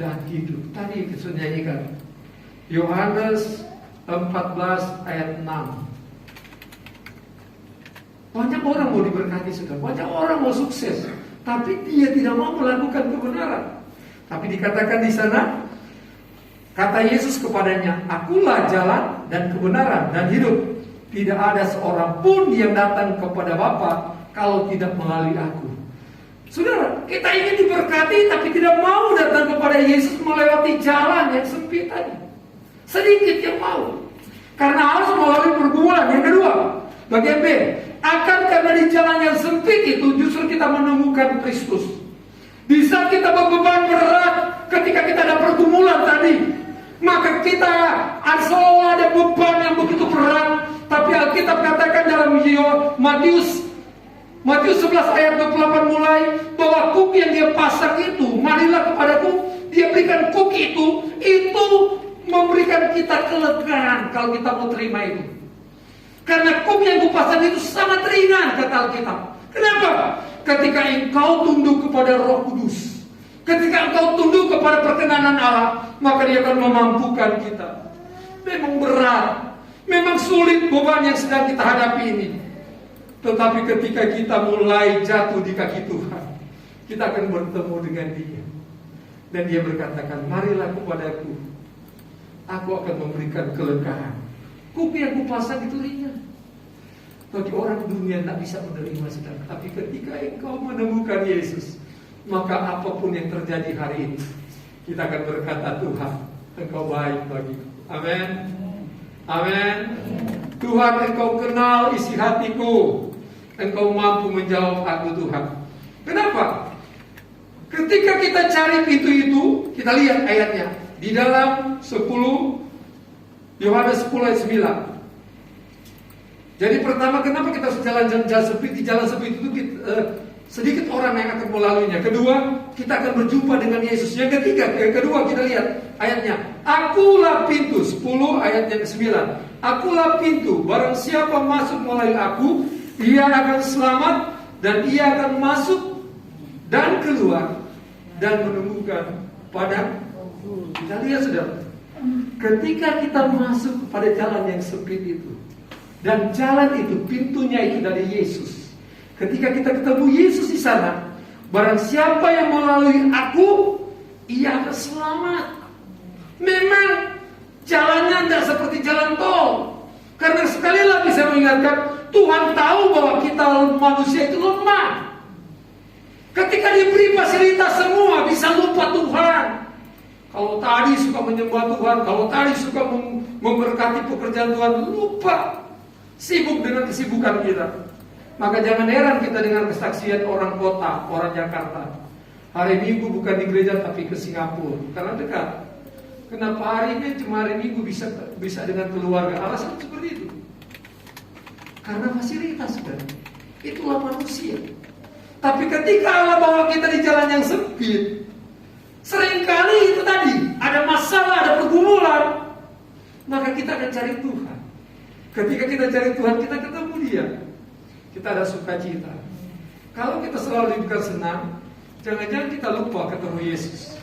dan hidup. Tadi kita nyanyikan. Yohanes 14 ayat 6. Banyak orang mau diberkati, saudara. Banyak orang mau sukses, tapi dia tidak mau melakukan kebenaran. Tapi dikatakan di sana, kata Yesus kepadanya, akulah jalan dan kebenaran dan hidup. Tidak ada seorang pun yang datang kepada Bapa kalau tidak melalui aku. Saudara, kita ingin diberkati tapi tidak mau datang kepada Yesus melewati jalan yang sempit tadi. Sedikit yang mau, karena harus melalui pergumulan. Yang kedua, bagian B, akan karena di jalan yang sempit itu justru kita menemukan Kristus. Di saat kita berbeban berat, ketika kita ada pergumulan tadi, maka kita selalu ada beban yang begitu berat. Tapi Alkitab katakan dalam Matius 11 ayat 28 mulai, bahwa kuk yang dia pasang itu, marilah kepadaku, dia berikan kuk itu memberikan kita kelegaan kalau kita mau terima itu. Karena kuk yang kupasang itu sangat ringan, kata Alkitab. Kenapa? Ketika engkau tunduk kepada Roh Kudus, ketika engkau tunduk kepada perkenanan Allah, maka Dia akan memampukan kita. Memang berat, memang sulit beban yang sedang kita hadapi ini. Tetapi ketika kita mulai jatuh di kaki Tuhan, kita akan bertemu dengan Dia. Dan Dia berkatakan, marilah kepadaku, aku akan memberikan kelegaan. Kuk yang kupasang itu ringan. Bagi orang dunia tidak bisa menerima sedang. Tapi ketika engkau menemukan Yesus, maka apapun yang terjadi hari ini, kita akan berkata, Tuhan, engkau baik bagiku. Amin. Amin. Tuhan, engkau kenal isi hatiku. Engkau mampu menjawab aku, Tuhan. Kenapa? Ketika kita cari pintu itu, kita lihat ayatnya. Di dalam Yohanes 10 ayat 9. Jadi pertama, kenapa kita harus jalan sempit? Di jalan sempit itu sedikit orang yang akan melaluinya. Kedua, kita akan berjumpa dengan Yesus. Yang kedua kita lihat ayatnya. Akulah pintu, 10 ayat yang ke-9. Akulah pintu, barang siapa masuk melalui aku, ia akan selamat dan ia akan masuk dan keluar dan menemukan padang. Kita lihat, saudara. Ketika kita masuk pada jalan yang sempit itu, dan jalan itu, pintunya itu dari Yesus. Ketika kita ketemu Yesus di sana, barang siapa yang melalui aku, ia akan selamat. Memang jalannya tidak seperti jalan tol. Karena sekali lagi saya mengingatkan, Tuhan tahu bahwa kita manusia itu lemah. Ketika diberi fasilitas semua, bisa lupa Tuhan. Kalau tadi suka menyembah Tuhan, kalau tadi suka memberkati pekerjaan Tuhan, lupa. Sibuk dengan kesibukan kita. Maka jangan heran kita dengan kesaksian orang kota, orang Jakarta. Hari Minggu bukan di gereja tapi ke Singapura, karena dekat. Kenapa hari ini cuma hari Minggu bisa dengan keluarga? Alasan seperti itu. Karena fasilitas, kan? Itulah manusia. Tapi ketika Allah bawa kita di jalan yang sempit, seringkali itu tadi ada masalah, ada pergumulan, maka kita akan cari Tuhan. Ketika kita cari Tuhan, kita ketemu Dia. Kita ada sukacita. Kalau kita selalu dibuka senang, jangan-jangan kita lupa ketemu Yesus.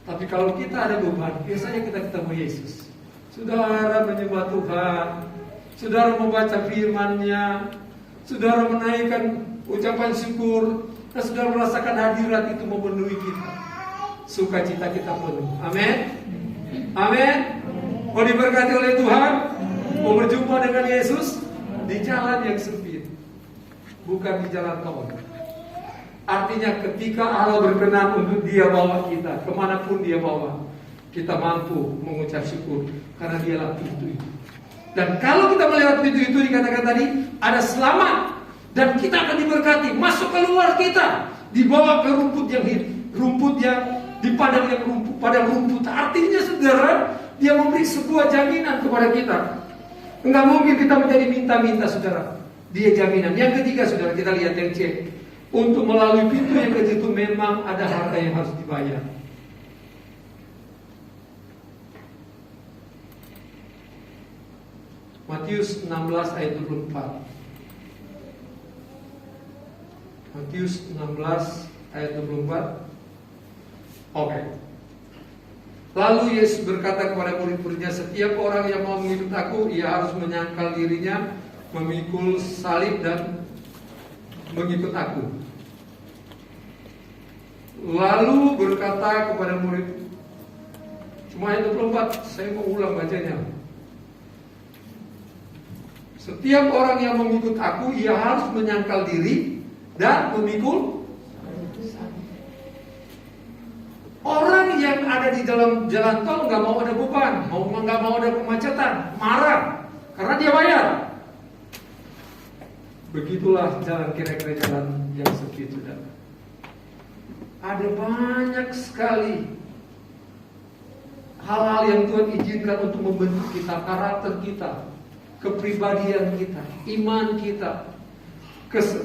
Tapi kalau kita ada beban, biasanya kita ketemu Yesus. Saudara menyembah Tuhan, saudara membaca firman-Nya, saudara menaikkan ucapan syukur, dan saudara merasakan hadirat itu memenuhi kita. Sukacita kita penuh. Amin. Amin. Mau diberkati oleh Tuhan, mau berjumpa dengan Yesus di jalan yang sempit, bukan di jalan tol. Artinya ketika Allah berkenan untuk Dia bawa kita kemanapun Dia bawa, kita mampu mengucap syukur karena Dialah pintu itu. Dan kalau kita melewati pintu itu, dikatakan tadi ada selamat, dan kita akan diberkati. Masuk keluar kita dibawa ke rumput yang di padang yang padang rumput. Artinya saudara, Dia memberi sebuah jaminan kepada kita. Enggak mungkin kita menjadi minta-minta, saudara. Dia jaminan. Yang ketiga, saudara, kita lihat yang C. Untuk melalui pintu yang kecil itu memang ada harga yang harus dibayar. Matius 16 ayat 24. Matius 16 ayat 24. Oke. Lalu Yesus berkata kepada murid-muridnya, setiap orang yang mau mengikut aku, ia harus menyangkal dirinya, memikul salib dan mengikut aku. Lalu berkata kepada murid, cuma ayat 24, saya mau ulang bacanya. Setiap orang yang mengikut aku, ia harus menyangkal diri dan memikul. Orang yang ada di dalam jalan tol nggak mau ada beban, nggak mau ada kemacetan, marah karena dia bayar. Begitulah jalan, kira-kira jalan yang sempit, saudara. Ada banyak sekali hal-hal yang Tuhan izinkan untuk membentuk kita, karakter kita, kepribadian kita, iman kita,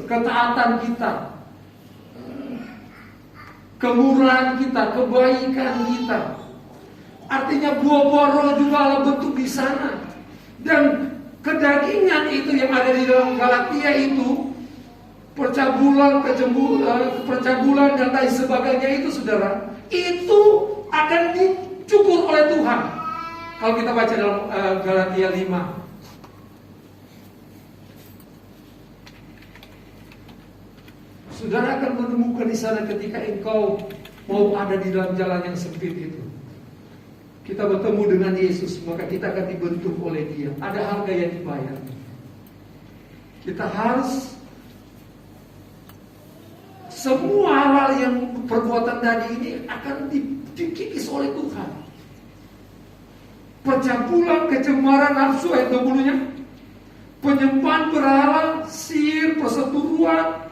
ketaatan kita, kemurahan kita, kebaikan kita. Artinya buah-buah roh juga Allah bentuk di sana. Dan kedagingan itu yang ada di dalam Galatia itu, percabulan dan lain sebagainya itu, saudara, itu akan dicukur oleh Tuhan. Kalau kita baca dalam Galatia 5, saudara akan menemukan di sana ketika engkau mau ada di dalam jalan yang sempit itu, kita bertemu dengan Yesus, maka kita akan dibentuk oleh Dia. Ada harga yang dibayar. Kita harus semua hal yang perbuatan tadi ini akan dikikis oleh Tuhan. Percabulan, kecemaran, nafsu ayat 20-nya, penyembahan berhala, sihir, perseteruan.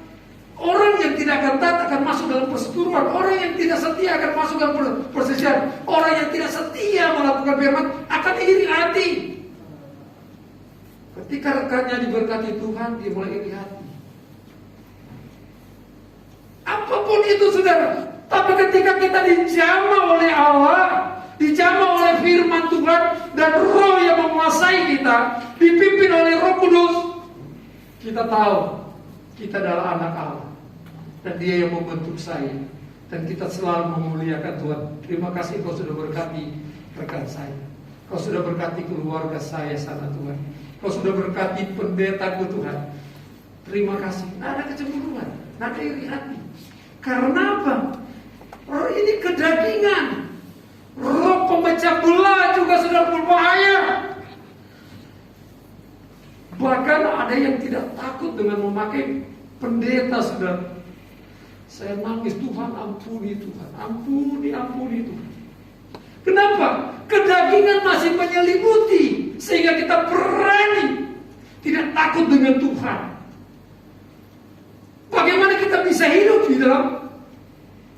Orang yang tidak akan taat akan masuk dalam perseteruan. Orang yang tidak setia akan masuk dalam perselisihan. Orang yang tidak setia melakukan firman akan iri hati. Ketika rekannya diberkati Tuhan, dia mulai iri hati. Apapun itu, saudara. Tapi ketika kita dijamah oleh Allah, dijamah oleh firman Tuhan, dan roh yang menguasai kita, dipimpin oleh Roh Kudus, kita tahu kita adalah anak Allah, dan Dia yang membentuk saya, dan kita selalu memuliakan Tuhan. Terima kasih Kau sudah berkati rekan saya, Kau sudah berkati keluarga saya sana Tuhan, Kau sudah berkati pendetaku Tuhan. Terima kasih. Nah, ada kecemburuan, nah, ada iri hati. Karena apa? Roh ini kedagingan. Roh pemecah belah juga sudah berbahaya. Bahkan ada yang tidak takut dengan memakai pendeta, saudara. Saya nangis, Tuhan ampuni, Tuhan ampuni Tuhan. Kenapa? Kedagingan masih menyelimuti, sehingga kita berani tidak takut dengan Tuhan. Bagaimana kita bisa hidup di dalam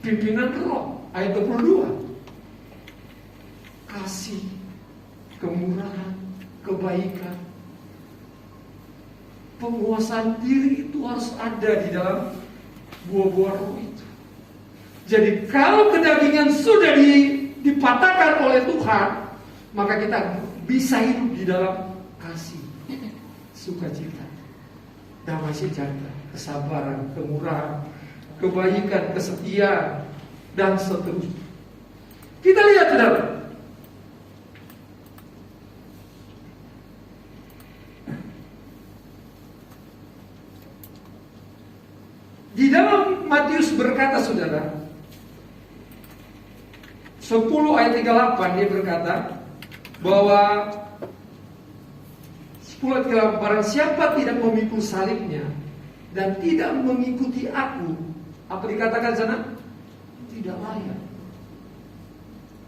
pimpinan roh? Ayat 22. Kasih, kemurahan, kebaikan, penguasaan diri itu harus ada di dalam buah-buah roh itu. Jadi kalau kedagingan sudah dipatahkan oleh Tuhan, maka kita bisa hidup di dalam kasih, sukacita, damai sejahtera, kesabaran, kemurahan, kebaikan, kesetiaan, dan seterusnya. Kita lihat, saudara, berkata, saudara, 10 ayat 38 dia berkata bahwa 10 ayat 38, barang siapa tidak memikul salibnya dan tidak mengikuti aku, apa dikatakan sana? Tidak layak.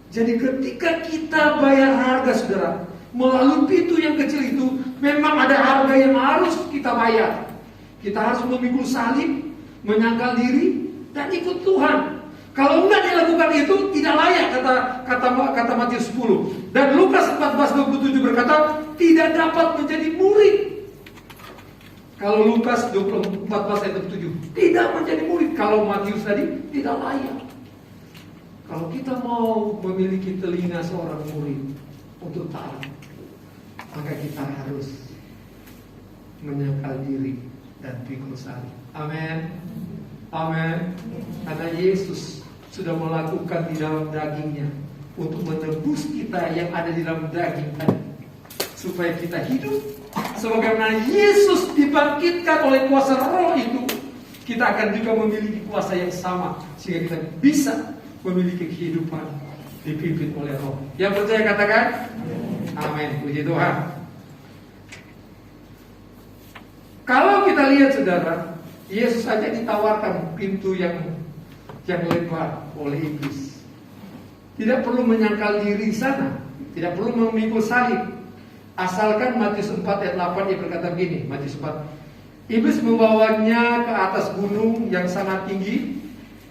Jadi ketika kita bayar harga, saudara, melalui pintu yang kecil itu, memang ada harga yang harus kita bayar. Kita harus memikul salib, menyangkal diri, dan ikut Tuhan. Kalau enggak dilakukan itu, tidak layak, kata Matius 10. Dan Lukas 14:27 berkata, tidak dapat menjadi murid. Kalau Lukas 14 ayat 7, tidak menjadi murid. Kalau Matius tadi, tidak layak. Kalau kita mau memiliki telinga seorang murid untuk taat, maka kita harus menyangkal diri dan pikul salib. Amin. Amin. Karena Yesus sudah melakukan di dalam dagingnya untuk menebus kita yang ada di dalam daging tadi, supaya kita hidup. Sebagaimana Yesus dibangkitkan oleh kuasa Roh itu, kita akan juga memiliki kuasa yang sama, sehingga kita bisa memiliki kehidupan dipimpin oleh Roh. Yang percaya katakan amin. Puji Tuhan. Kalau kita lihat, saudara, Yesus saja ditawarkan pintu yang lebar oleh iblis. Tidak perlu menyangkal diri di sana, tidak perlu memikul salib. Asalkan Matius 4 ayat 8 dia berkata begini, Matius 4. Iblis membawanya ke atas gunung yang sangat tinggi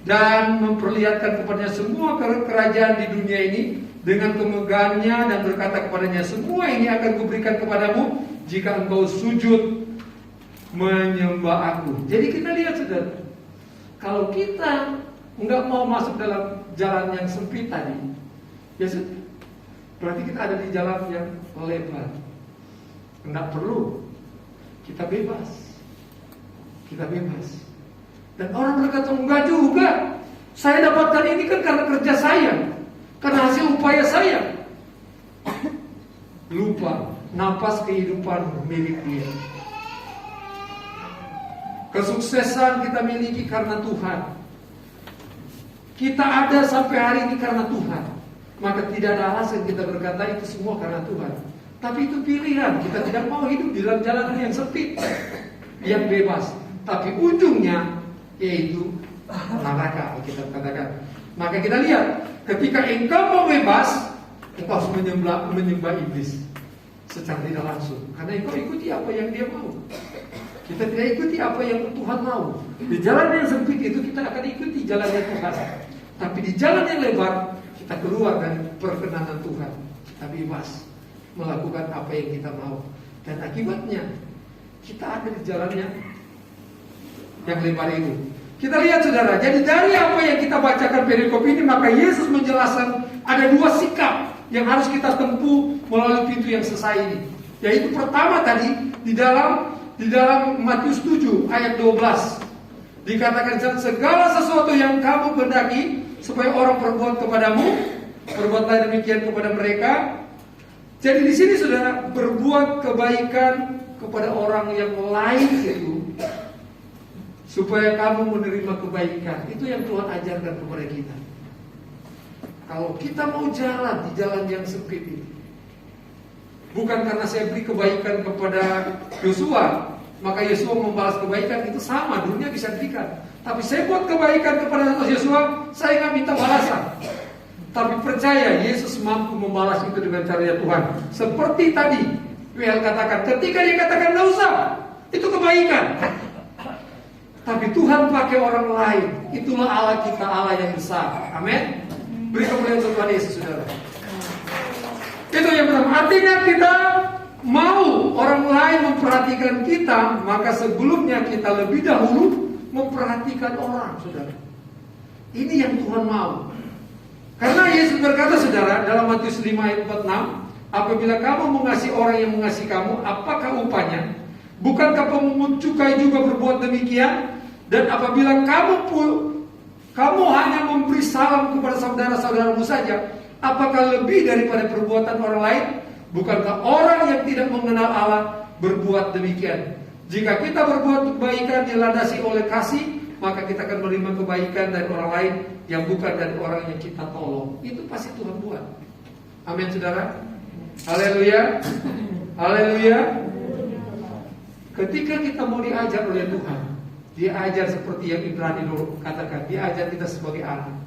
dan memperlihatkan kepadanya semua kerajaan di dunia ini dengan kemegahannya, dan berkata kepadanya, semua ini akan kuberikan kepadamu jika engkau sujud menyembah aku. Jadi kita lihat, saudara, kalau kita enggak mau masuk dalam jalan yang sempit tadi, ya sudah, berarti kita ada di jalan yang lebar. Enggak perlu, kita bebas. Kita bebas. Dan orang berkata, enggak juga, saya dapatkan ini kan karena kerja saya, karena hasil upaya saya. Lupa, napas kehidupan milik Dia. Kesuksesan kita miliki karena Tuhan. Kita ada sampai hari ini karena Tuhan. Maka tidak ada alasan kita berkata itu semua karena Tuhan. Tapi itu pilihan. Kita tidak mau hidup di dalam jalan yang sempit, yang bebas. Tapi ujungnya yaitu neraka, kita katakan. Maka kita lihat, ketika engkau mau bebas, engkau harus menyembah iblis secara tidak langsung. Karena engkau ikuti apa yang dia mau. Kita tidak ikuti apa yang Tuhan mau. Di jalan yang sempit itu kita akan ikuti jalan yang Tuhan. Tapi di jalan yang lebar, kita keluar dari perkenanan Tuhan. Kita bebas melakukan apa yang kita mau. Dan akibatnya, kita ada di jalannya yang lebar itu. Kita lihat, saudara, jadi dari apa yang kita bacakan perikop ini, maka Yesus menjelaskan ada 2 sikap yang harus kita tempuh melalui pintu yang selesai ini. Yaitu pertama tadi, di dalam Matius 7 ayat 12 dikatakan, segala sesuatu yang kamu kehendaki supaya orang perbuat kepadamu, perbuatlah demikian kepada mereka. Jadi di sini, saudara, berbuat kebaikan kepada orang yang lain itu supaya kamu menerima kebaikan. Itu yang Tuhan ajarkan kepada kita. Kalau kita mau jalan di jalan yang sempit ini, bukan karena saya beri kebaikan kepada Yosua, maka Yosua membalas kebaikan, itu sama, dunia bisa berikan. Tapi saya buat kebaikan kepada Yosua, saya nggak minta balasan. Tapi percaya, Yesus mampu membalas itu dengan cara Tuhan. Seperti tadi, WL katakan, ketika dia katakan nggak usah, itu kebaikan. Tapi Tuhan pakai orang lain. Itulah Allah kita, Allah yang besar. Amin. Beri kemuliaan untuk Tuhan Yesus, saudara. Itu yang pertama. Artinya kita mau orang lain memperhatikan kita, maka sebelumnya kita lebih dahulu memperhatikan orang, saudara. Ini yang Tuhan mau. Karena Yesus berkata, saudara, dalam Matius 5 ayat 46, apabila kamu mengasihi orang yang mengasihi kamu, apakah upahnya? Bukankah pemungut cukai juga berbuat demikian? Dan apabila kamu hanya memberi salam kepada saudara-saudaramu saja, apakah lebih daripada perbuatan orang lain? Bukankah orang yang tidak mengenal Allah berbuat demikian? Jika kita berbuat kebaikan dilandasi oleh kasih, maka kita akan menerima kebaikan dari orang lain yang bukan dari orang yang kita tolong. Itu pasti Tuhan buat. Amin, saudara. Haleluya. Haleluya. Ketika kita mau diajar oleh Tuhan, Dia ajar seperti yang Ibrani katakan, Dia ajar kita sebagai anak.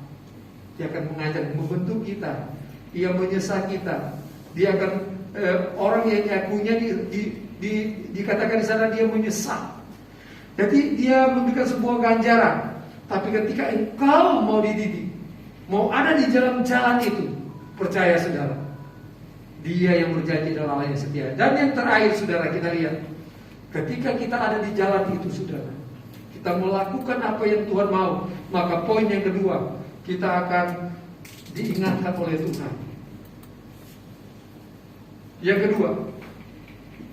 Dia akan mengajar, membentuk kita. Dia menyesat kita. Dia akan orang yang nyakunya dikatakan di sana dia menyesat. Jadi dia memberikan sebuah ganjaran. Tapi ketika engkau mau dididik, mau ada di jalan-jalan itu, percaya saudara, Dia yang berjanji adalah Allah yang setia. Dan yang terakhir saudara, kita lihat, ketika kita ada di jalan itu saudara, kita melakukan apa yang Tuhan mau, maka poin yang kedua, kita akan diingatkan oleh Tuhan. Yang kedua,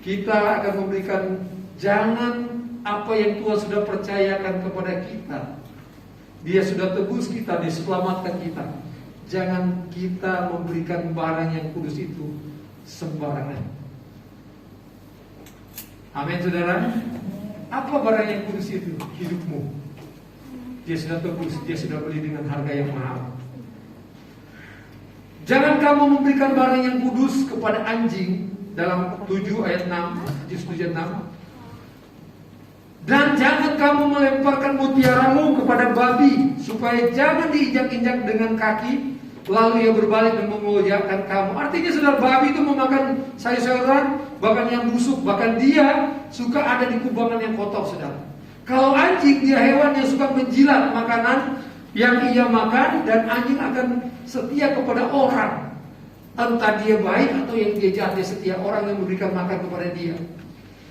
kita akan memberikan, jangan apa yang Tuhan sudah percayakan kepada kita, Dia sudah tebus kita, Dia selamatkan kita, jangan kita memberikan barang yang kudus itu sembarangan. Amin, saudara. Apa barang yang kudus itu? Hidupmu. Dia sudah tebus, Dia sudah beli dengan harga yang mahal. Jangan kamu memberikan barang yang kudus kepada anjing, dalam 7 ayat 6, Juz 7 ayat 6. Dan jangan kamu melemparkan mutiaramu kepada babi, supaya jangan diinjak-injak dengan kaki, lalu ia berbalik dan mengoyakkan kamu. Artinya saudara, babi itu memakan sayur-sayuran, bahkan yang busuk, bahkan dia suka ada di kubangan yang kotor, saudara. Kalau anjing, dia hewan yang suka menjilat makanan yang ia makan, dan anjing akan setia kepada orang. Entah dia baik atau yang dia jahat, dia setia orang yang memberikan makan kepada dia.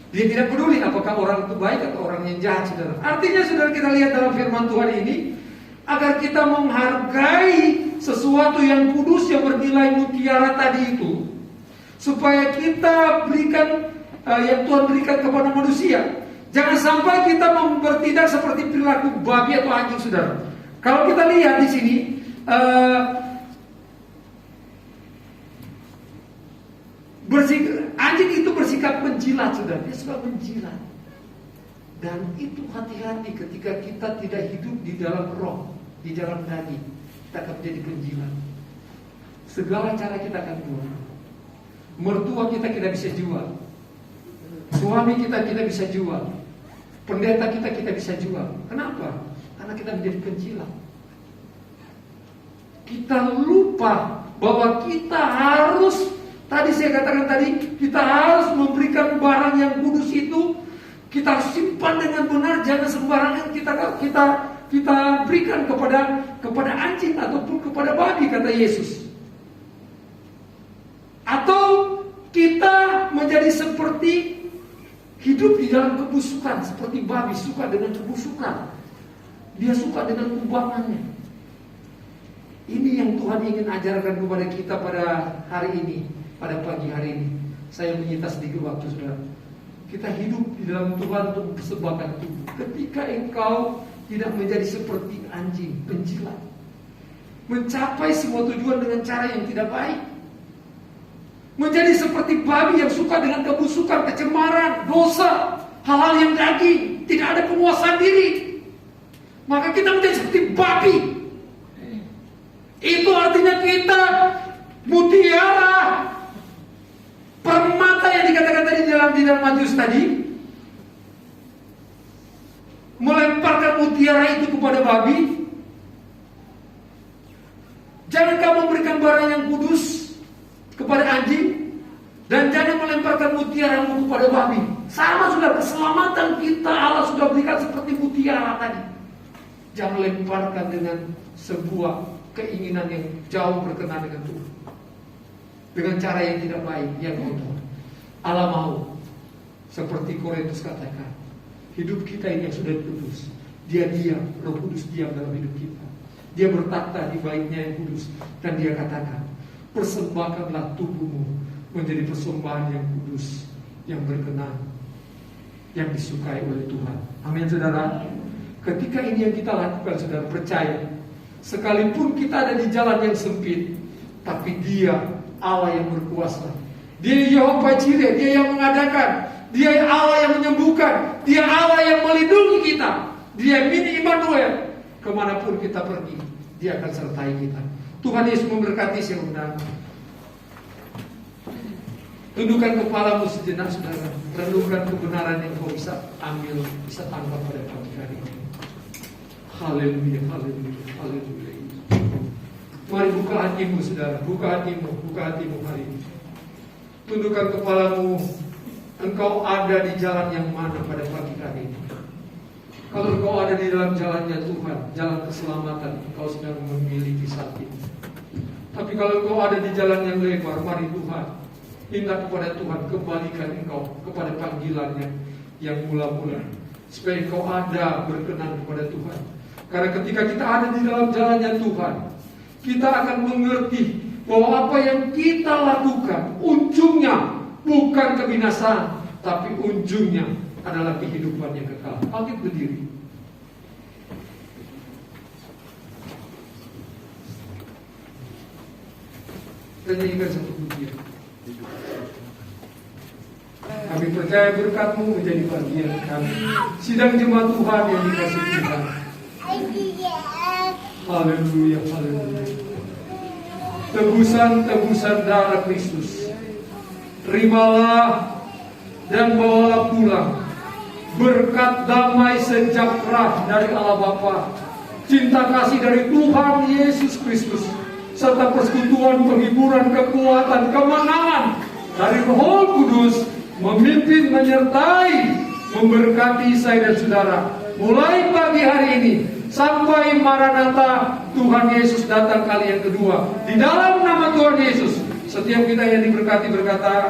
Dia tidak peduli apakah orang itu baik atau orang yang jahat, saudara. Artinya saudara, kita lihat dalam firman Tuhan ini, agar kita menghargai sesuatu yang kudus yang bernilai mutiara tadi itu, supaya kita berikan yang Tuhan berikan kepada manusia. Jangan sampai kita bertindak seperti perilaku babi atau anjing, saudara. Kalau kita lihat di sini, anjing itu bersikap menjilat, saudara. Dia suka menjilat. Dan itu hati-hati ketika kita tidak hidup di dalam roh, di dalam daging, kita akan menjadi penjilat. Segala cara kita akan buat. Mertua kita bisa jual, suami kita bisa jual, pendeta kita bisa jual. Kenapa? Karena kita menjadi penjilat. Kita lupa bahwa kita harus, tadi saya katakan tadi, kita harus memberikan barang yang kudus itu, kita harus simpan dengan benar, jangan sembarangan kita berikan kepada anjing ataupun kepada babi, kata Yesus. Atau kita menjadi seperti hidup di dalam kebusukan, seperti babi suka dengan kebusukan. Dia suka dengan kubangannya. Ini yang Tuhan ingin ajarkan kepada kita pada hari ini, pada pagi hari ini. Saya menyita sedikit waktu, saudara. Kita hidup di dalam Tuhan untuk mempersembahkan tubuh. Ketika engkau tidak menjadi seperti anjing penjilat, mencapai semua tujuan dengan cara yang tidak baik, menjadi seperti babi yang suka dengan kebusukan, kecemaran, dosa, hal-hal yang daging, tidak ada penguasaan diri, maka kita menjadi seperti babi. Itu artinya kita mutiara permata yang dikatakan tadi di dalam Matius tadi, melemparkan mutiara itu kepada babi. Jangan kamu berikan barang yang kudus kepada anjing, dan jangan melemparkan mutiaramu kepada babi. Sama sudah, keselamatan kita Allah sudah berikan seperti mutiara tadi. Jangan lemparkan dengan sebuah keinginan yang jauh berkenan dengan Tuhan, dengan cara yang tidak baik, yang kotor. Allah mau, seperti Korintus katakan, hidup kita ini yang sudah ditebus, Dia diam, Roh Kudus diam dalam hidup kita. Dia bertakhta di baitnya yang kudus, dan Dia katakan, persembahkanlah tubuhmu menjadi persembahan yang kudus, yang berkenan, yang disukai oleh Tuhan. Amin, saudara. Ketika ini yang kita lakukan, saudara, percaya, sekalipun kita ada di jalan yang sempit, tapi Dia Allah yang berkuasa. Dia Yehova Jireh, Dia yang mengadakan, Dia Allah yang menyembuhkan, Dia Allah yang melindungi kita. Dia mini Immanuel. Kemanapun kita pergi, Dia akan sertai kita. Tuhan Yesus memberkati saudara. Tundukkan kepalamu sejenak saudara. Renungkan kebenaran yang kau bisa ambil, bisa tangkap pada pagi hari ini. Haleluya, haleluya, haleluya. Mari buka hatimu saudara, buka hatimu hari ini. Tundukkan kepalamu. Engkau ada di jalan yang mana pada pagi hari ini? Kalau engkau ada di dalam jalannya Tuhan, jalan keselamatan, engkau sedang memiliki saat ini. Tapi kalau engkau ada di jalan yang lebar, mari Tuhan, minta kepada Tuhan, kembalikan engkau kepada panggilannya yang mula-mula, supaya engkau ada berkenan kepada Tuhan. Karena ketika kita ada di dalam jalannya Tuhan, kita akan mengerti bahwa apa yang kita lakukan, ujungnya bukan kebinasaan, tapi ujungnya adalah kehidupan yang kekal. Bangkit berdiri. Kita nyanyikan satu pujian. Kami percaya berkat-Mu menjadi bagian kami. Sidang jemaat Tuhan yang dikasihi Tuhan. Haleluya, haleluya. Tebusan-tebusan darah Kristus, terimalah dan bawalah pulang berkat damai sejahtera dari Allah Bapa, cinta kasih dari Tuhan Yesus Kristus, serta persekutuan, penghiburan, kekuatan, kemenangan dari Roh Kudus memimpin, menyertai, memberkati saya dan saudara mulai pagi hari ini sampai Maranatha Tuhan Yesus datang kali yang kedua. Di dalam nama Tuhan Yesus, setiap kita yang diberkati berkata